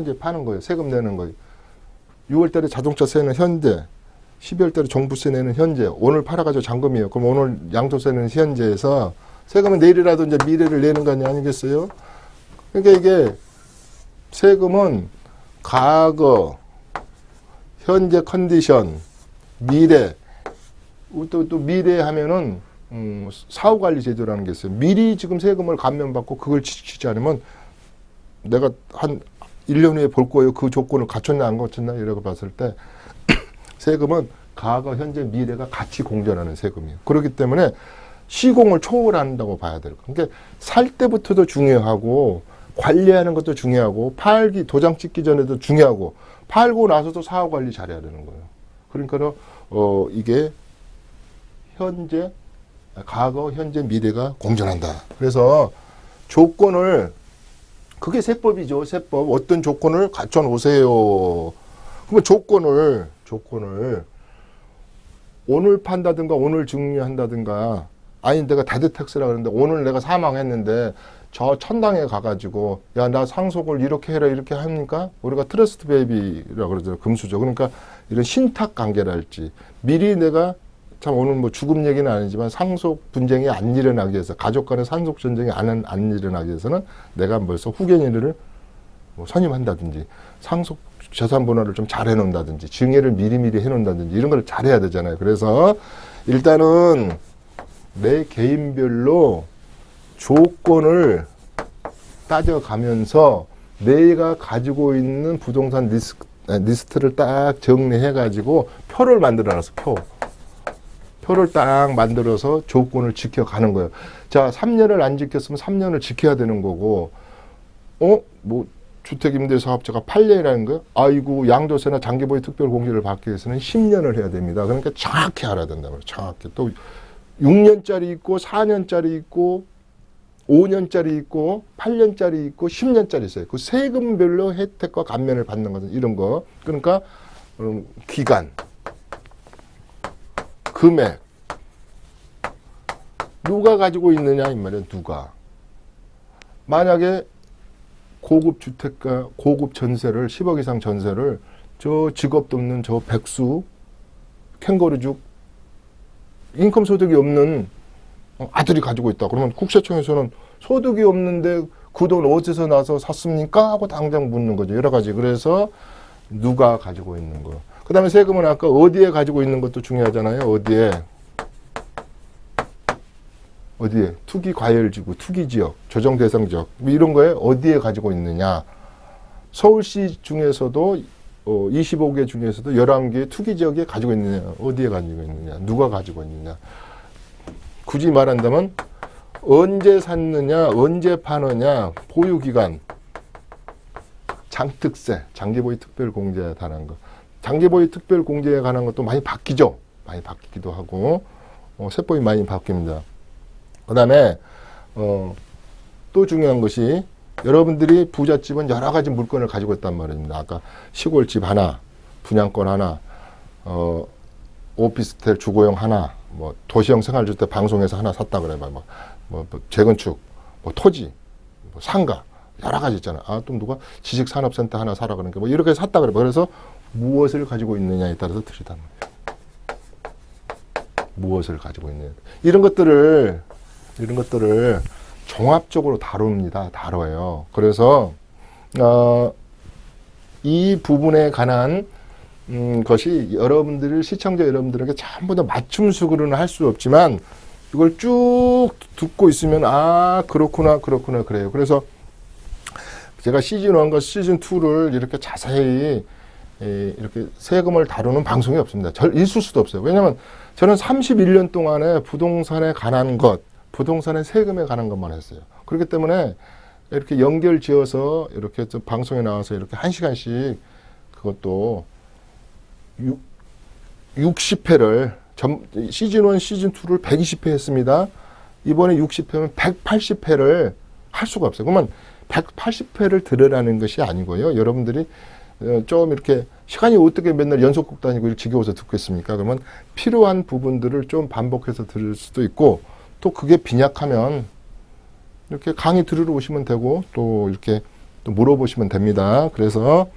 세금 내는 거예요. 6월 달에 자동차 세는 현재, 12월 달에 종부세 내는 현재, 오늘 팔아가지고 잔금이에요. 그럼 오늘 양도세는 현재에서 세금은 내일이라도 이제 미래를 내는 거 아니겠어요? 그러니까 이게 세금은 과거, 현재 컨디션, 미래, 또 미래 하면은 사후관리 제도라는 게 있어요. 미리 지금 세금을 감면받고 그걸 지키지 않으면 내가 한 1년 후에 볼 거예요. 그 조건을 갖췄나 안 갖췄나 이라고 봤을 때 세금은 과거, 현재, 미래가 같이 공존하는 세금이에요. 그렇기 때문에 시공을 초월한다고 봐야 돼요. 그러니까 살 때부터도 중요하고 관리하는 것도 중요하고 도장 찍기 전에도 중요하고 팔고 나서도 사후관리 잘해야 되는 거예요. 그러니까 이게 과거, 현재, 미래가 공존한다. 그래서 조건을 그게 세법이죠. 세법. 어떤 조건을 갖춰 놓으세요. 그러면 조건을 오늘 판다든가 오늘 증여한다든가 아니 내가 데드텍스라 그러는데 오늘 내가 사망했는데 저 천당에 가가지고 야 나 상속을 이렇게 해라 이렇게 합니까? 우리가 트러스트 베이비라고 그러죠. 금수저. 그러니까 이런 신탁 관계랄지 미리 내가 참 오늘 뭐 죽음 얘기는 아니지만 상속 분쟁이 안 일어나기 위해서 가족 간의 상속 전쟁이 안 일어나기 위해서는 내가 벌써 후견인을 뭐 선임한다든지 상속 재산 분할을 좀 잘 해놓는다든지 증여를 미리미리 해놓는다든지 이런 걸 잘해야 되잖아요. 그래서 일단은 내 개인별로 조건을 따져가면서 내가 가지고 있는 부동산 리스트를 딱 정리해가지고 표를 만들어놨어. 표를 딱 만들어서 조건을 지켜가는 거예요. 자, 3년을 안 지켰으면 3년을 지켜야 되는 거고, 뭐 주택임대사업자가 8년이라는 거예요. 아이고, 양도세나 장기보유 특별공제를 받기 위해서는 10년을 해야 됩니다. 그러니까 정확히 알아야 된단 말이에요. 정확히. 또 6년짜리 있고 4년짜리 있고 5년짜리 있고 8년짜리 있고 10년짜리 있어요. 그 세금별로 혜택과 감면을 받는 것은 이런 거. 그러니까 기간, 금액, 누가 가지고 있느냐 이 말이에요. 누가. 만약에 고급 주택가, 고급 전세를 10억 이상 전세를 저 직업도 없는 저 백수, 캥거루죽, 인컴 소득이 없는 아들이 가지고 있다. 그러면 국세청에서는 소득이 없는데 그 돈 어디서 나서 샀습니까? 하고 당장 묻는 거죠. 여러 가지. 그래서 누가 가지고 있는 거. 그 다음에 세금은 아까 어디에 가지고 있는 것도 중요하잖아요. 어디에. 어디에? 투기 과열지구, 투기지역, 조정대상지역 뭐 이런 거에 어디에 가지고 있느냐. 서울시 중에서도 25개 중에서도 11개 투기지역에 가지고 있느냐. 어디에 가지고 있느냐. 누가 가지고 있느냐. 굳이 말한다면 언제 샀느냐, 언제 파느냐, 보유기간, 장특세, 장기보유 특별공제에 관한 거. 장기보유 특별공제에 관한 것도 많이 바뀌죠. 많이 바뀌기도 하고 세법이 많이 바뀝니다. 그 다음에 또 중요한 것이 여러분들이 부잣집은 여러 가지 물건을 가지고 있단 말입니다. 아까 시골집 하나, 분양권 하나, 오피스텔 주거용 하나, 뭐 도시형 생활주택 방송에서 하나 샀다 그래 봐. 뭐 재건축, 뭐 토지, 뭐 상가 여러 가지 있잖아. 아, 또 누가 지식산업센터 하나 사라 그러니까 뭐 이렇게 샀다 그래 봐. 그래서 무엇을 가지고 있느냐에 따라서 틀리단 말이에요. 무엇을 가지고 있느냐. 이런 것들을 종합적으로 다뤄요. 그래서 이 부분에 관한 것이 여러분들, 시청자 여러분들에게 전부 다 맞춤식으로는 할 수 없지만 이걸 쭉 듣고 있으면 아, 그렇구나 그래요. 그래서 제가 시즌 1과 시즌 2를 이렇게 자세히 이렇게 세금을 다루는 방송이 없습니다. 있을 수도 없어요. 왜냐하면 저는 31년 동안에 부동산에 관한 것, 부동산의 세금에 관한 것만 했어요. 그렇기 때문에 이렇게 연결 지어서 이렇게 좀 방송에 나와서 이렇게 1시간씩 그것도 60회를 시즌 1, 시즌 2를 120회 했습니다. 이번에 60회면 180회를 할 수가 없어요. 그러면 180회를 들으라는 것이 아니고요. 여러분들이 좀 이렇게 시간이 어떻게 맨날 연속곡 다니고 이렇게 지겨워서 듣겠습니까? 그러면 필요한 부분들을 좀 반복해서 들을 수도 있고 또 그게 빈약하면 이렇게 강의 들으러 오시면 되고 또 이렇게 또 물어보시면 됩니다. 그래서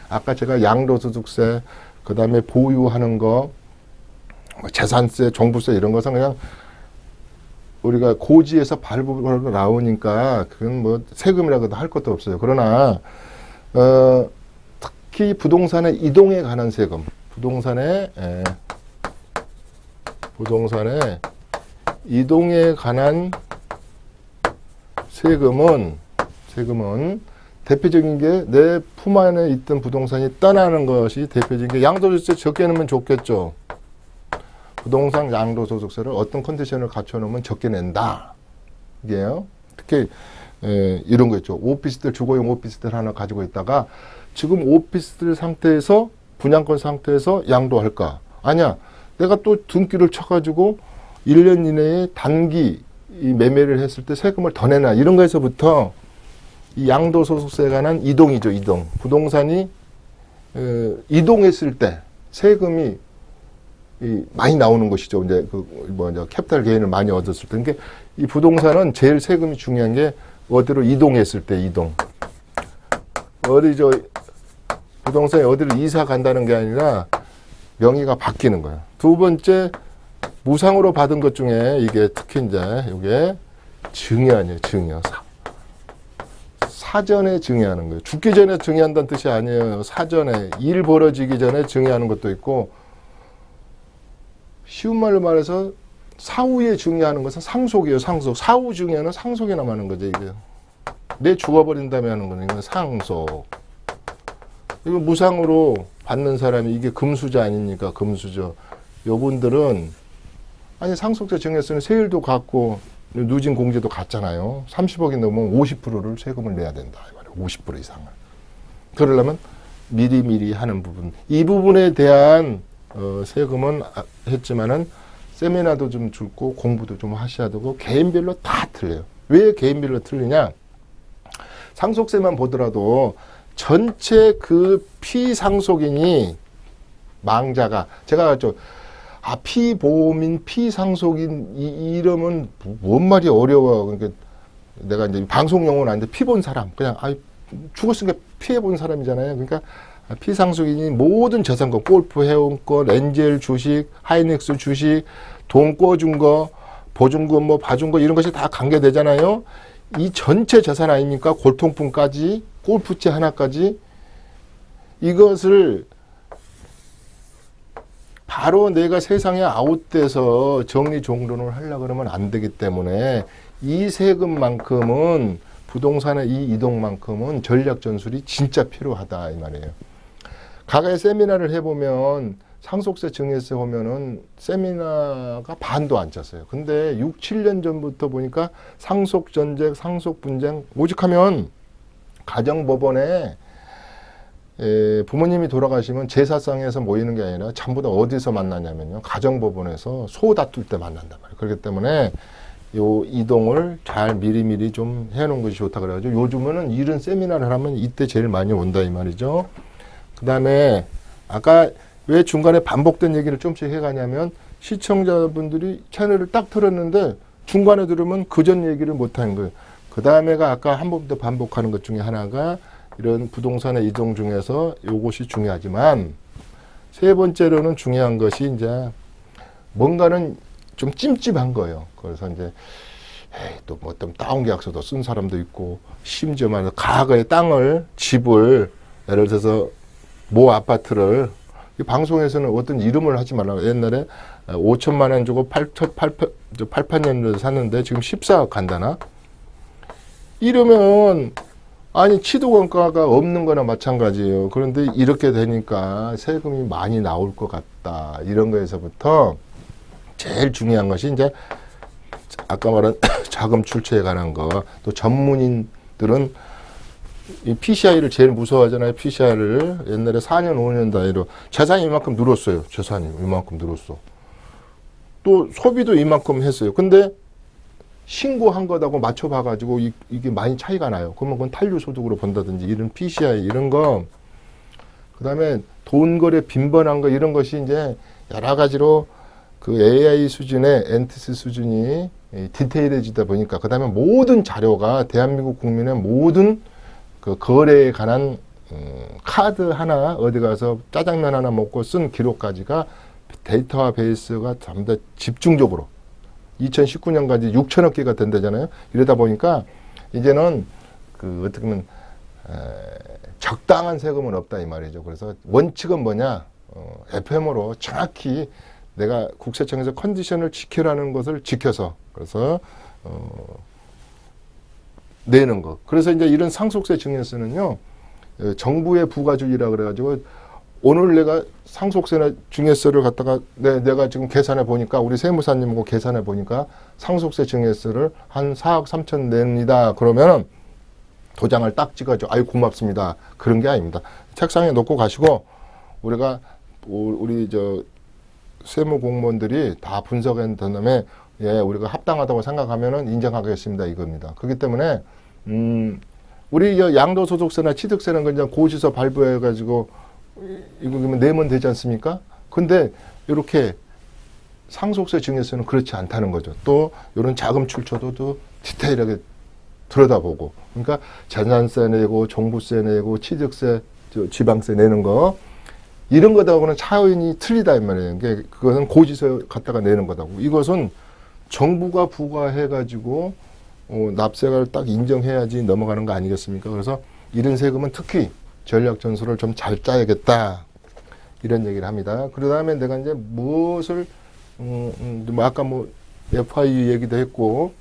아까 제가 양도소득세, 그 다음에 보유하는 거, 재산세, 종부세 이런 것은 그냥 우리가 고지에서 발부로 나오니까 그건 뭐 세금이라고도 할 것도 없어요. 그러나 특히 부동산의 이동에 관한 세금, 부동산의 이동에 관한 세금은 대표적인 게 내 품 안에 있던 부동산이 떠나는 것이 대표적인 게 양도소득세 적게 내면 좋겠죠. 부동산 양도소득세를 어떤 컨디션을 갖춰놓으면 적게 낸다. 이게요. 특히 이런 거 있죠. 오피스텔, 주거용 오피스텔 하나 가지고 있다가 지금 오피스텔 상태에서 분양권 상태에서 양도할까? 아니야. 내가 또 등기를 쳐가지고 1년 이내에 단기 이 매매를 했을 때 세금을 더 내나 이런 거에서부터 이 양도소득세에 관한 이동이죠. 이동. 부동산이 이동했을 때 세금이 많이 나오는 것이죠. 이제 이제 캐피탈 게인을 많이 얻었을 때. 그러니까 이 부동산은 제일 세금이 중요한 게 어디로 이동했을 때 이동. 부동산이 어디를 이사 간다는 게 아니라 명의가 바뀌는 거예요. 두 번째, 무상으로 받은 것 중에 이게 특히 이제 이게 증여아니에요. 증여. 사전에 증여하는 거예요. 죽기 전에 증여한다는 뜻이 아니에요. 사전에 일 벌어지기 전에 증여하는 것도 있고 쉬운 말로 말해서 사후에 증여하는 것은 상속이에요. 상속. 사후 증여는 상속에 남아는 거죠. 이게 내 죽어버린 다음에 하는 거는 이건 상속. 이거 무상으로 받는 사람이 이게 금수저 아닙니까? 금수저. 요분들은 아니 상속자 증여세는 세율도 같고 누진 공제도 갔잖아요. 30억이 넘으면 50%를 세금을 내야 된다. 이 말이에요. 50% 이상을. 그러려면 미리미리 하는 부분. 이 부분에 대한 세금은 했지만은 세미나도 좀 줄고 공부도 좀 하셔야 되고 개인별로 다 틀려요. 왜 개인별로 틀리냐? 상속세만 보더라도 전체 그 피상속인이 망자가 제가 피보험인 피상속인 이름은 뭔 말이 어려워. 그러니까 내가 이제 방송 용어는 아닌데 피본 사람 그냥 죽었으니까 피해본 사람이잖아요. 그러니까 피상속인이 모든 자산권, 골프 회원권, 엔젤 주식, 하이닉스 주식, 돈 꿔준 거, 보증금 뭐 봐준 거 이런 것이 다 관계되잖아요. 이 전체 자산 아닙니까? 골통품까지, 골프채 하나까지 이것을 바로 내가 세상에 아웃돼서 정리정돈을 하려고 그러면 안 되기 때문에 이 세금만큼은 부동산의 이 이동만큼은 전략 전술이 진짜 필요하다 이 말이에요. 과거에 세미나를 해보면 상속세 증여세 보면은 세미나가 반도 안 짰어요. 근데 6, 7년 전부터 보니까 상속전쟁, 상속분쟁 오직하면 가정법원에 부모님이 돌아가시면 제사상에서 모이는 게 아니라 전부 다 어디서 만나냐면요. 가정법원에서 소 다툴 때 만난단 말이에요. 그렇기 때문에 요 이동을 잘 미리미리 좀 해놓은 것이 좋다 그래가지고 요즘은 이런 세미나를 하면 이때 제일 많이 온다 이 말이죠. 그 다음에 아까 왜 중간에 반복된 얘기를 좀씩 해가냐면 시청자분들이 채널을 딱 틀었는데 중간에 들으면 그전 얘기를 못하는 거예요. 그 다음에가 아까 한 번 더 반복하는 것 중에 하나가 이런 부동산의 이동 중에서 요것이 중요하지만 세 번째로는 중요한 것이 이제 뭔가는 좀 찜찜한 거예요. 그래서 이제 또 뭐 어떤 다운 계약서도 쓴 사람도 있고 심지어 말해서 과거의 땅을 집을 예를 들어서 모 아파트를 이 방송에서는 어떤 이름을 하지 말라고 옛날에 5천만 원 주고 88년도에 샀는데 지금 14억 간다나 이러면 아니 취득원가가 없는 거나 마찬가지예요. 그런데 이렇게 되니까 세금이 많이 나올 것 같다. 이런 거에서부터 제일 중요한 것이 이제 아까 말한 자금 출처에 관한 거. 또 전문인들은 이 PCI를 제일 무서워하잖아요. PCI를 옛날에 4년, 5년 단위로 재산이 이만큼 늘었어요. 재산이 이만큼 늘었어. 또 소비도 이만큼 했어요. 근데 신고한 것하고 맞춰봐가지고 이게 많이 차이가 나요. 그러면 그건 탄류소득으로 본다든지 이런 PCI 이런 거, 그 다음에 돈거래 빈번한 거 이런 것이 이제 여러 가지로 그 AI 수준의 엔티스 수준이 디테일해지다 보니까 그 다음에 모든 자료가 대한민국 국민의 모든 그 거래에 관한 카드 하나 어디 가서 짜장면 하나 먹고 쓴 기록까지가 데이터와 베이스가 전부 다 집중적으로 2019년까지 6천억 개가 된다잖아요. 이러다 보니까 이제는 그 어떻게 보면 적당한 세금은 없다 이 말이죠. 그래서 원칙은 뭐냐? FM으로 정확히 내가 국세청에서 컨디션을 지키라는 것을 지켜서 그래서 내는 것. 그래서 이제 이런 상속세 증여세는요. 정부의 부가주의라 그래가지고 오늘 내가 상속세나 증여세를 갖다가 내가 지금 계산해 보니까 우리 세무사님하고 계산해 보니까 상속세 증여세를 한 4억 3천 냅니다. 그러면 도장을 딱 찍어줘. 아유 고맙습니다. 그런 게 아닙니다. 책상에 놓고 가시고 우리 저 세무 공무원들이 다 분석한 다음에 예 우리가 합당하다고 생각하면은 인정하겠습니다 이겁니다. 그렇기 때문에 우리 양도소득세나 취득세는 그냥 고지서 발부해 가지고 이거 그러면 내면 되지 않습니까? 근데 이렇게 상속세 증여세는 그렇지 않다는 거죠. 또 이런 자금 출처도 또 디테일하게 들여다보고 그러니까 재산세 내고 종부세 내고 취득세 지방세 내는 거 이런 거하고는 차원이 틀리다 이 말이에요. 그러니까 그것은 고지서 갖다가 내는 거다고. 이것은 정부가 부과해가지고 납세가를 딱 인정해야지 넘어가는 거 아니겠습니까? 그래서 이런 세금은 특히 전략 전술을 좀 잘 짜야겠다 이런 얘기를 합니다. 그 다음에 내가 이제 무엇을 뭐 아까 뭐 FI 얘기도 했고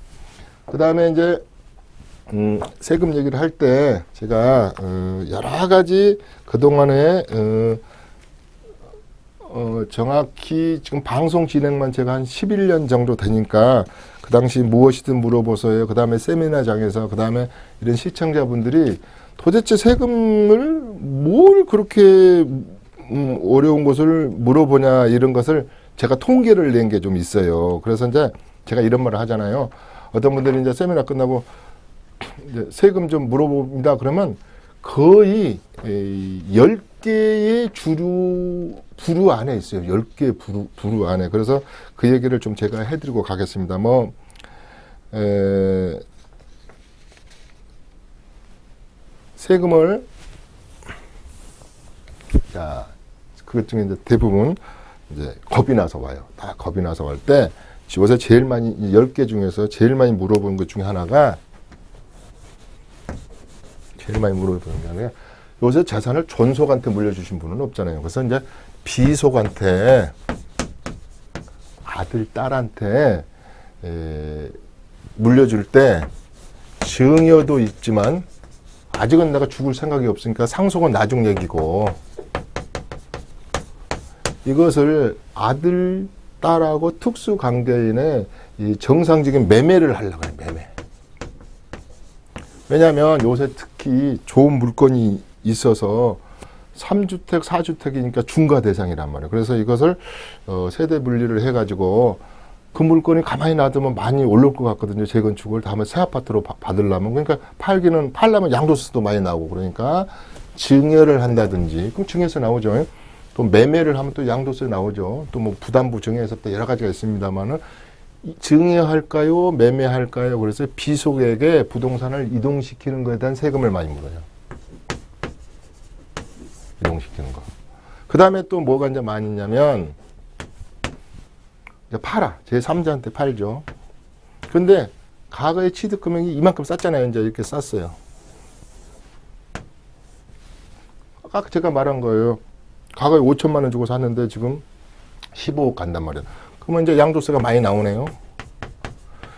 그 다음에 이제 세금 얘기를 할 때 제가 여러 가지 그 동안에 정확히 지금 방송 진행만 제가 한 11년 정도 되니까 그 당시 무엇이든 물어보세요. 그 다음에 세미나장에서 그 다음에 이런 시청자분들이 도대체 세금을 뭘 그렇게 어려운 것을 물어보냐 이런 것을 제가 통계를 낸 게 좀 있어요. 그래서 이제 제가 이런 말을 하잖아요. 어떤 분들이 이제 세미나 끝나고 이제 세금 좀 물어봅니다. 그러면 거의 10개의 부류 안에 있어요. 10개 부류 안에. 그래서 그 얘기를 좀 제가 해드리고 가겠습니다. 세금을, 자, 그것 중에 이제 대부분 이제 겁이 나서 와요. 다 겁이 나서 올 때, 요새 제일 많이, 10개 중에서 제일 많이 물어보는 것 중에 하나가, 요새 재산을 존속한테 물려주신 분은 없잖아요. 그래서 이제 비속한테, 아들, 딸한테, 물려줄 때, 증여도 있지만, 아직은 내가 죽을 생각이 없으니까 상속은 나중 얘기고, 이것을 아들, 딸하고 특수관계인의 이 정상적인 매매를 하려고 해요, 매매. 왜냐하면 요새 특히 좋은 물건이 있어서 3주택, 4주택이니까 중과 대상이란 말이에요. 그래서 이것을 세대 분리를 해가지고 그 물건이 가만히 놔두면 많이 오를 것 같거든요. 재건축을 다음에 새 아파트로 받으려면. 그러니까 팔려면 양도세도 많이 나오고 그러니까 증여를 한다든지 그럼 증여세 나오죠. 또 매매를 하면 또 양도세 나오죠. 또 뭐 부담부 증여에서 또 여러 가지가 있습니다만은 증여할까요? 매매할까요? 그래서 비속에게 부동산을 이동시키는 것에 대한 세금을 많이 물어요. 이동시키는 거. 그 다음에 또 뭐가 이제 많이 있냐면 이제 팔아. 제3자한테 팔죠. 근데 과거의 취득 금액이 이만큼 쌌잖아요. 이제 이렇게 쌌어요. 아까 제가 말한 거예요. 과거에 5천만 원 주고 샀는데 지금 15억 간단 말이에요. 그러면 이제 양도세가 많이 나오네요.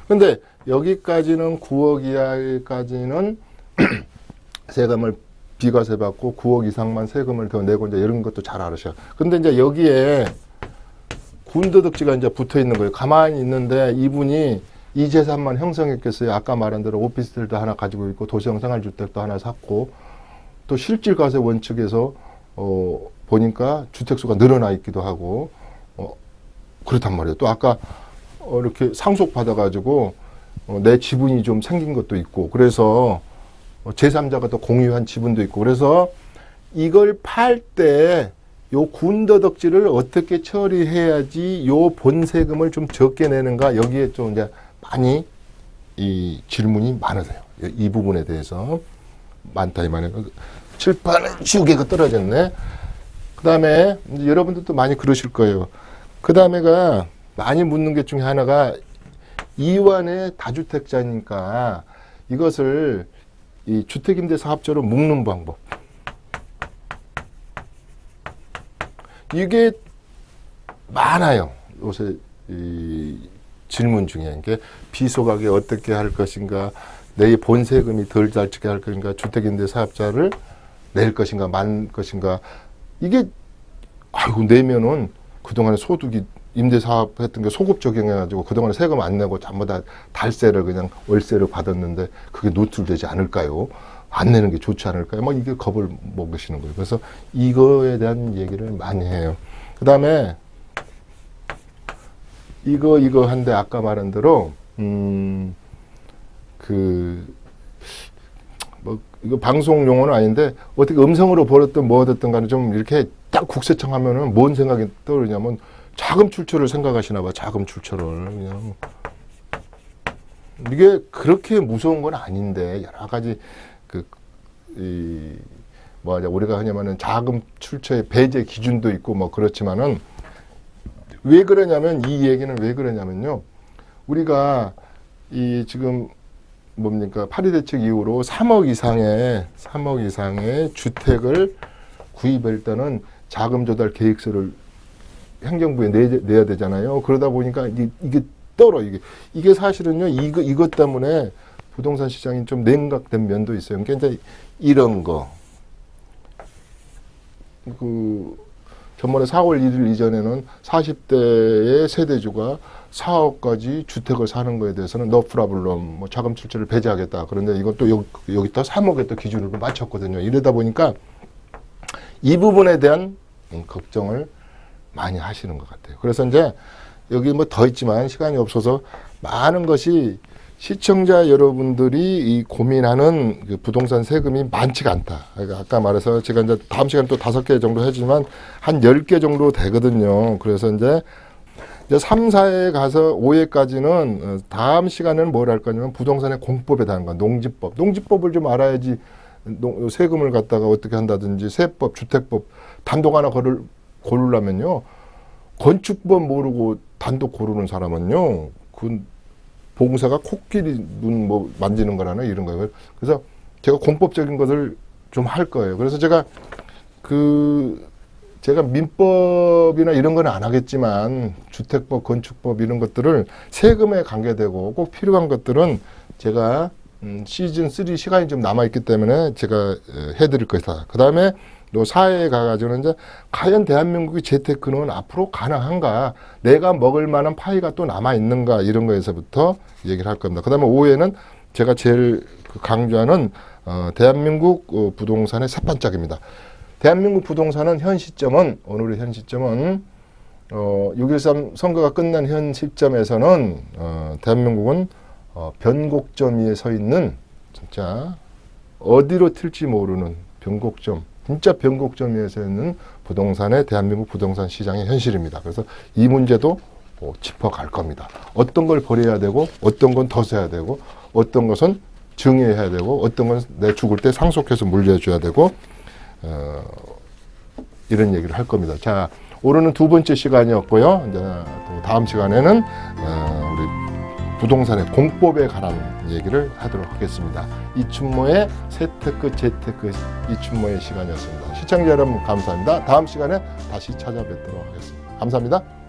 근데 여기까지는 9억 이하까지는 세금을 비과세 받고 9억 이상만 세금을 더 내고 이제 이런 것도 잘 알으셔요. 근데 이제 여기에 군더덕지가 이제 붙어 있는 거예요. 가만히 있는데 이분이 이 재산만 형성했겠어요. 아까 말한 대로 오피스텔도 하나 가지고 있고 도시형 생활주택도 하나 샀고 또 실질과세 원칙에서 보니까 주택수가 늘어나 있기도 하고 그렇단 말이에요. 또 아까 이렇게 상속 받아가지고 내 지분이 좀 생긴 것도 있고 그래서 제3자가 또 공유한 지분도 있고 그래서 이걸 팔 때 요 군더덕지를 어떻게 처리해야지 요 본세금을 좀 적게 내는가 여기에 좀 이제 많이 이 질문이 많으세요. 이 부분에 대해서 많다 이 말이에요. 칠판에 지우개가 떨어졌네. 그 다음에 여러분들도 많이 그러실 거예요. 그 다음에가 많이 묻는 게 중에 하나가 이완의 다주택자니까 이것을 이 주택임대사업자로 묶는 방법. 이게 많아요. 요새 이 질문 중에 이게 비소각에 어떻게 할 것인가, 내 본세금이 덜 잘치게 할 것인가, 주택임대사업자를 낼 것인가, 만 것인가. 이게 아이고 내면은 그동안에 소득이 임대사업 했던 게 소급 적용해가지고 그동안에 세금 안 내고 전부 다 달세를 그냥 월세를 받았는데 그게 노출되지 않을까요? 안 내는 게 좋지 않을까요? 막 이게 겁을 먹으시는 거예요. 그래서 이거에 대한 얘기를 많이 해요. 그 다음에 이거 한데 아까 말한 대로 이거 방송 용어는 아닌데 어떻게 음성으로 벌었든 뭐 됐든 간에 좀 이렇게 딱 국세청 하면은 뭔 생각이 떠오르냐면 자금 출처를 생각하시나 봐. 자금 출처를 그냥 이게 그렇게 무서운 건 아닌데 여러 가지 우리가 하냐면은 자금 출처의 배제 기준도 있고 뭐 그렇지만은 왜 그러냐면 이 얘기는 왜 그러냐면요. 우리가 이 지금 뭡니까? 파리 대책 이후로 3억 이상의 주택을 구입할 때는 자금 조달 계획서를 행정부에 내야 되잖아요. 그러다 보니까 이게 떨어 이게 사실은요. 이것 때문에 부동산 시장이 좀 냉각된 면도 있어요. 그러니까 이제 이런 거 전번에 4월 1일 이전에는 40대의 세대주가 4억까지 주택을 사는 거에 대해서는 no problem, 뭐 자금 출처를 배제하겠다. 그런데 이건 또 여기 또 3억에 또 기준으로 맞췄거든요. 이러다 보니까 이 부분에 대한 걱정을 많이 하시는 것 같아요. 그래서 이제 여기 뭐 더 있지만 시간이 없어서 많은 것이 시청자 여러분들이 이 고민하는 그 부동산 세금이 많지가 않다. 그러니까 아까 말해서 제가 이제 다음 시간에 또 5개 정도 하지만 한 10개 정도 되거든요. 그래서 이제 3, 4회 가서 5회까지는 다음 시간에는 뭘 할 거냐면 부동산의 공법에 대한 거, 농지법. 농지법을 좀 알아야지 세금을 갖다가 어떻게 한다든지 세법, 주택법, 단독 하나 고르려면요. 건축법 모르고 단독 고르는 사람은요. 그 봉사가 코끼리 눈 뭐 만지는 거라나 이런 거예요. 그래서 제가 공법적인 것을 좀 할 거예요. 그래서 제가 민법이나 이런 건 안 하겠지만 주택법, 건축법 이런 것들을 세금에 관계되고 꼭 필요한 것들은 제가 시즌 3 시간이 좀 남아있기 때문에 제가 해드릴 것이다. 그 다음에 또 사회에 가가지고는 이제 과연 대한민국의 재테크는 앞으로 가능한가, 내가 먹을 만한 파이가 또 남아있는가 이런 거에서부터 얘기를 할 겁니다. 그 다음에 5회는 제가 제일 강조하는 대한민국 부동산의 새 반짝입니다. 대한민국 부동산은 오늘의 현 시점은 6.13 선거가 끝난 현 시점에서는 대한민국은 변곡점 위에 서 있는 진짜 어디로 튈지 모르는 변곡점, 진짜 변곡점 위에 서 있는 부동산의 대한민국 부동산 시장의 현실입니다. 그래서 이 문제도 짚어갈 겁니다. 어떤 걸 버려야 되고 어떤 건 더 써야 되고 어떤 것은 증여해야 되고 어떤 건 내 죽을 때 상속해서 물려줘야 되고 이런 얘기를 할 겁니다. 자, 오늘은 2번째 시간이었고요. 이제 또 다음 시간에는 우리 부동산의 공법에 관한 얘기를 하도록 하겠습니다. 이춘모의 세테크 재테크 이춘모의 시간이었습니다. 시청자 여러분 감사합니다. 다음 시간에 다시 찾아뵙도록 하겠습니다. 감사합니다.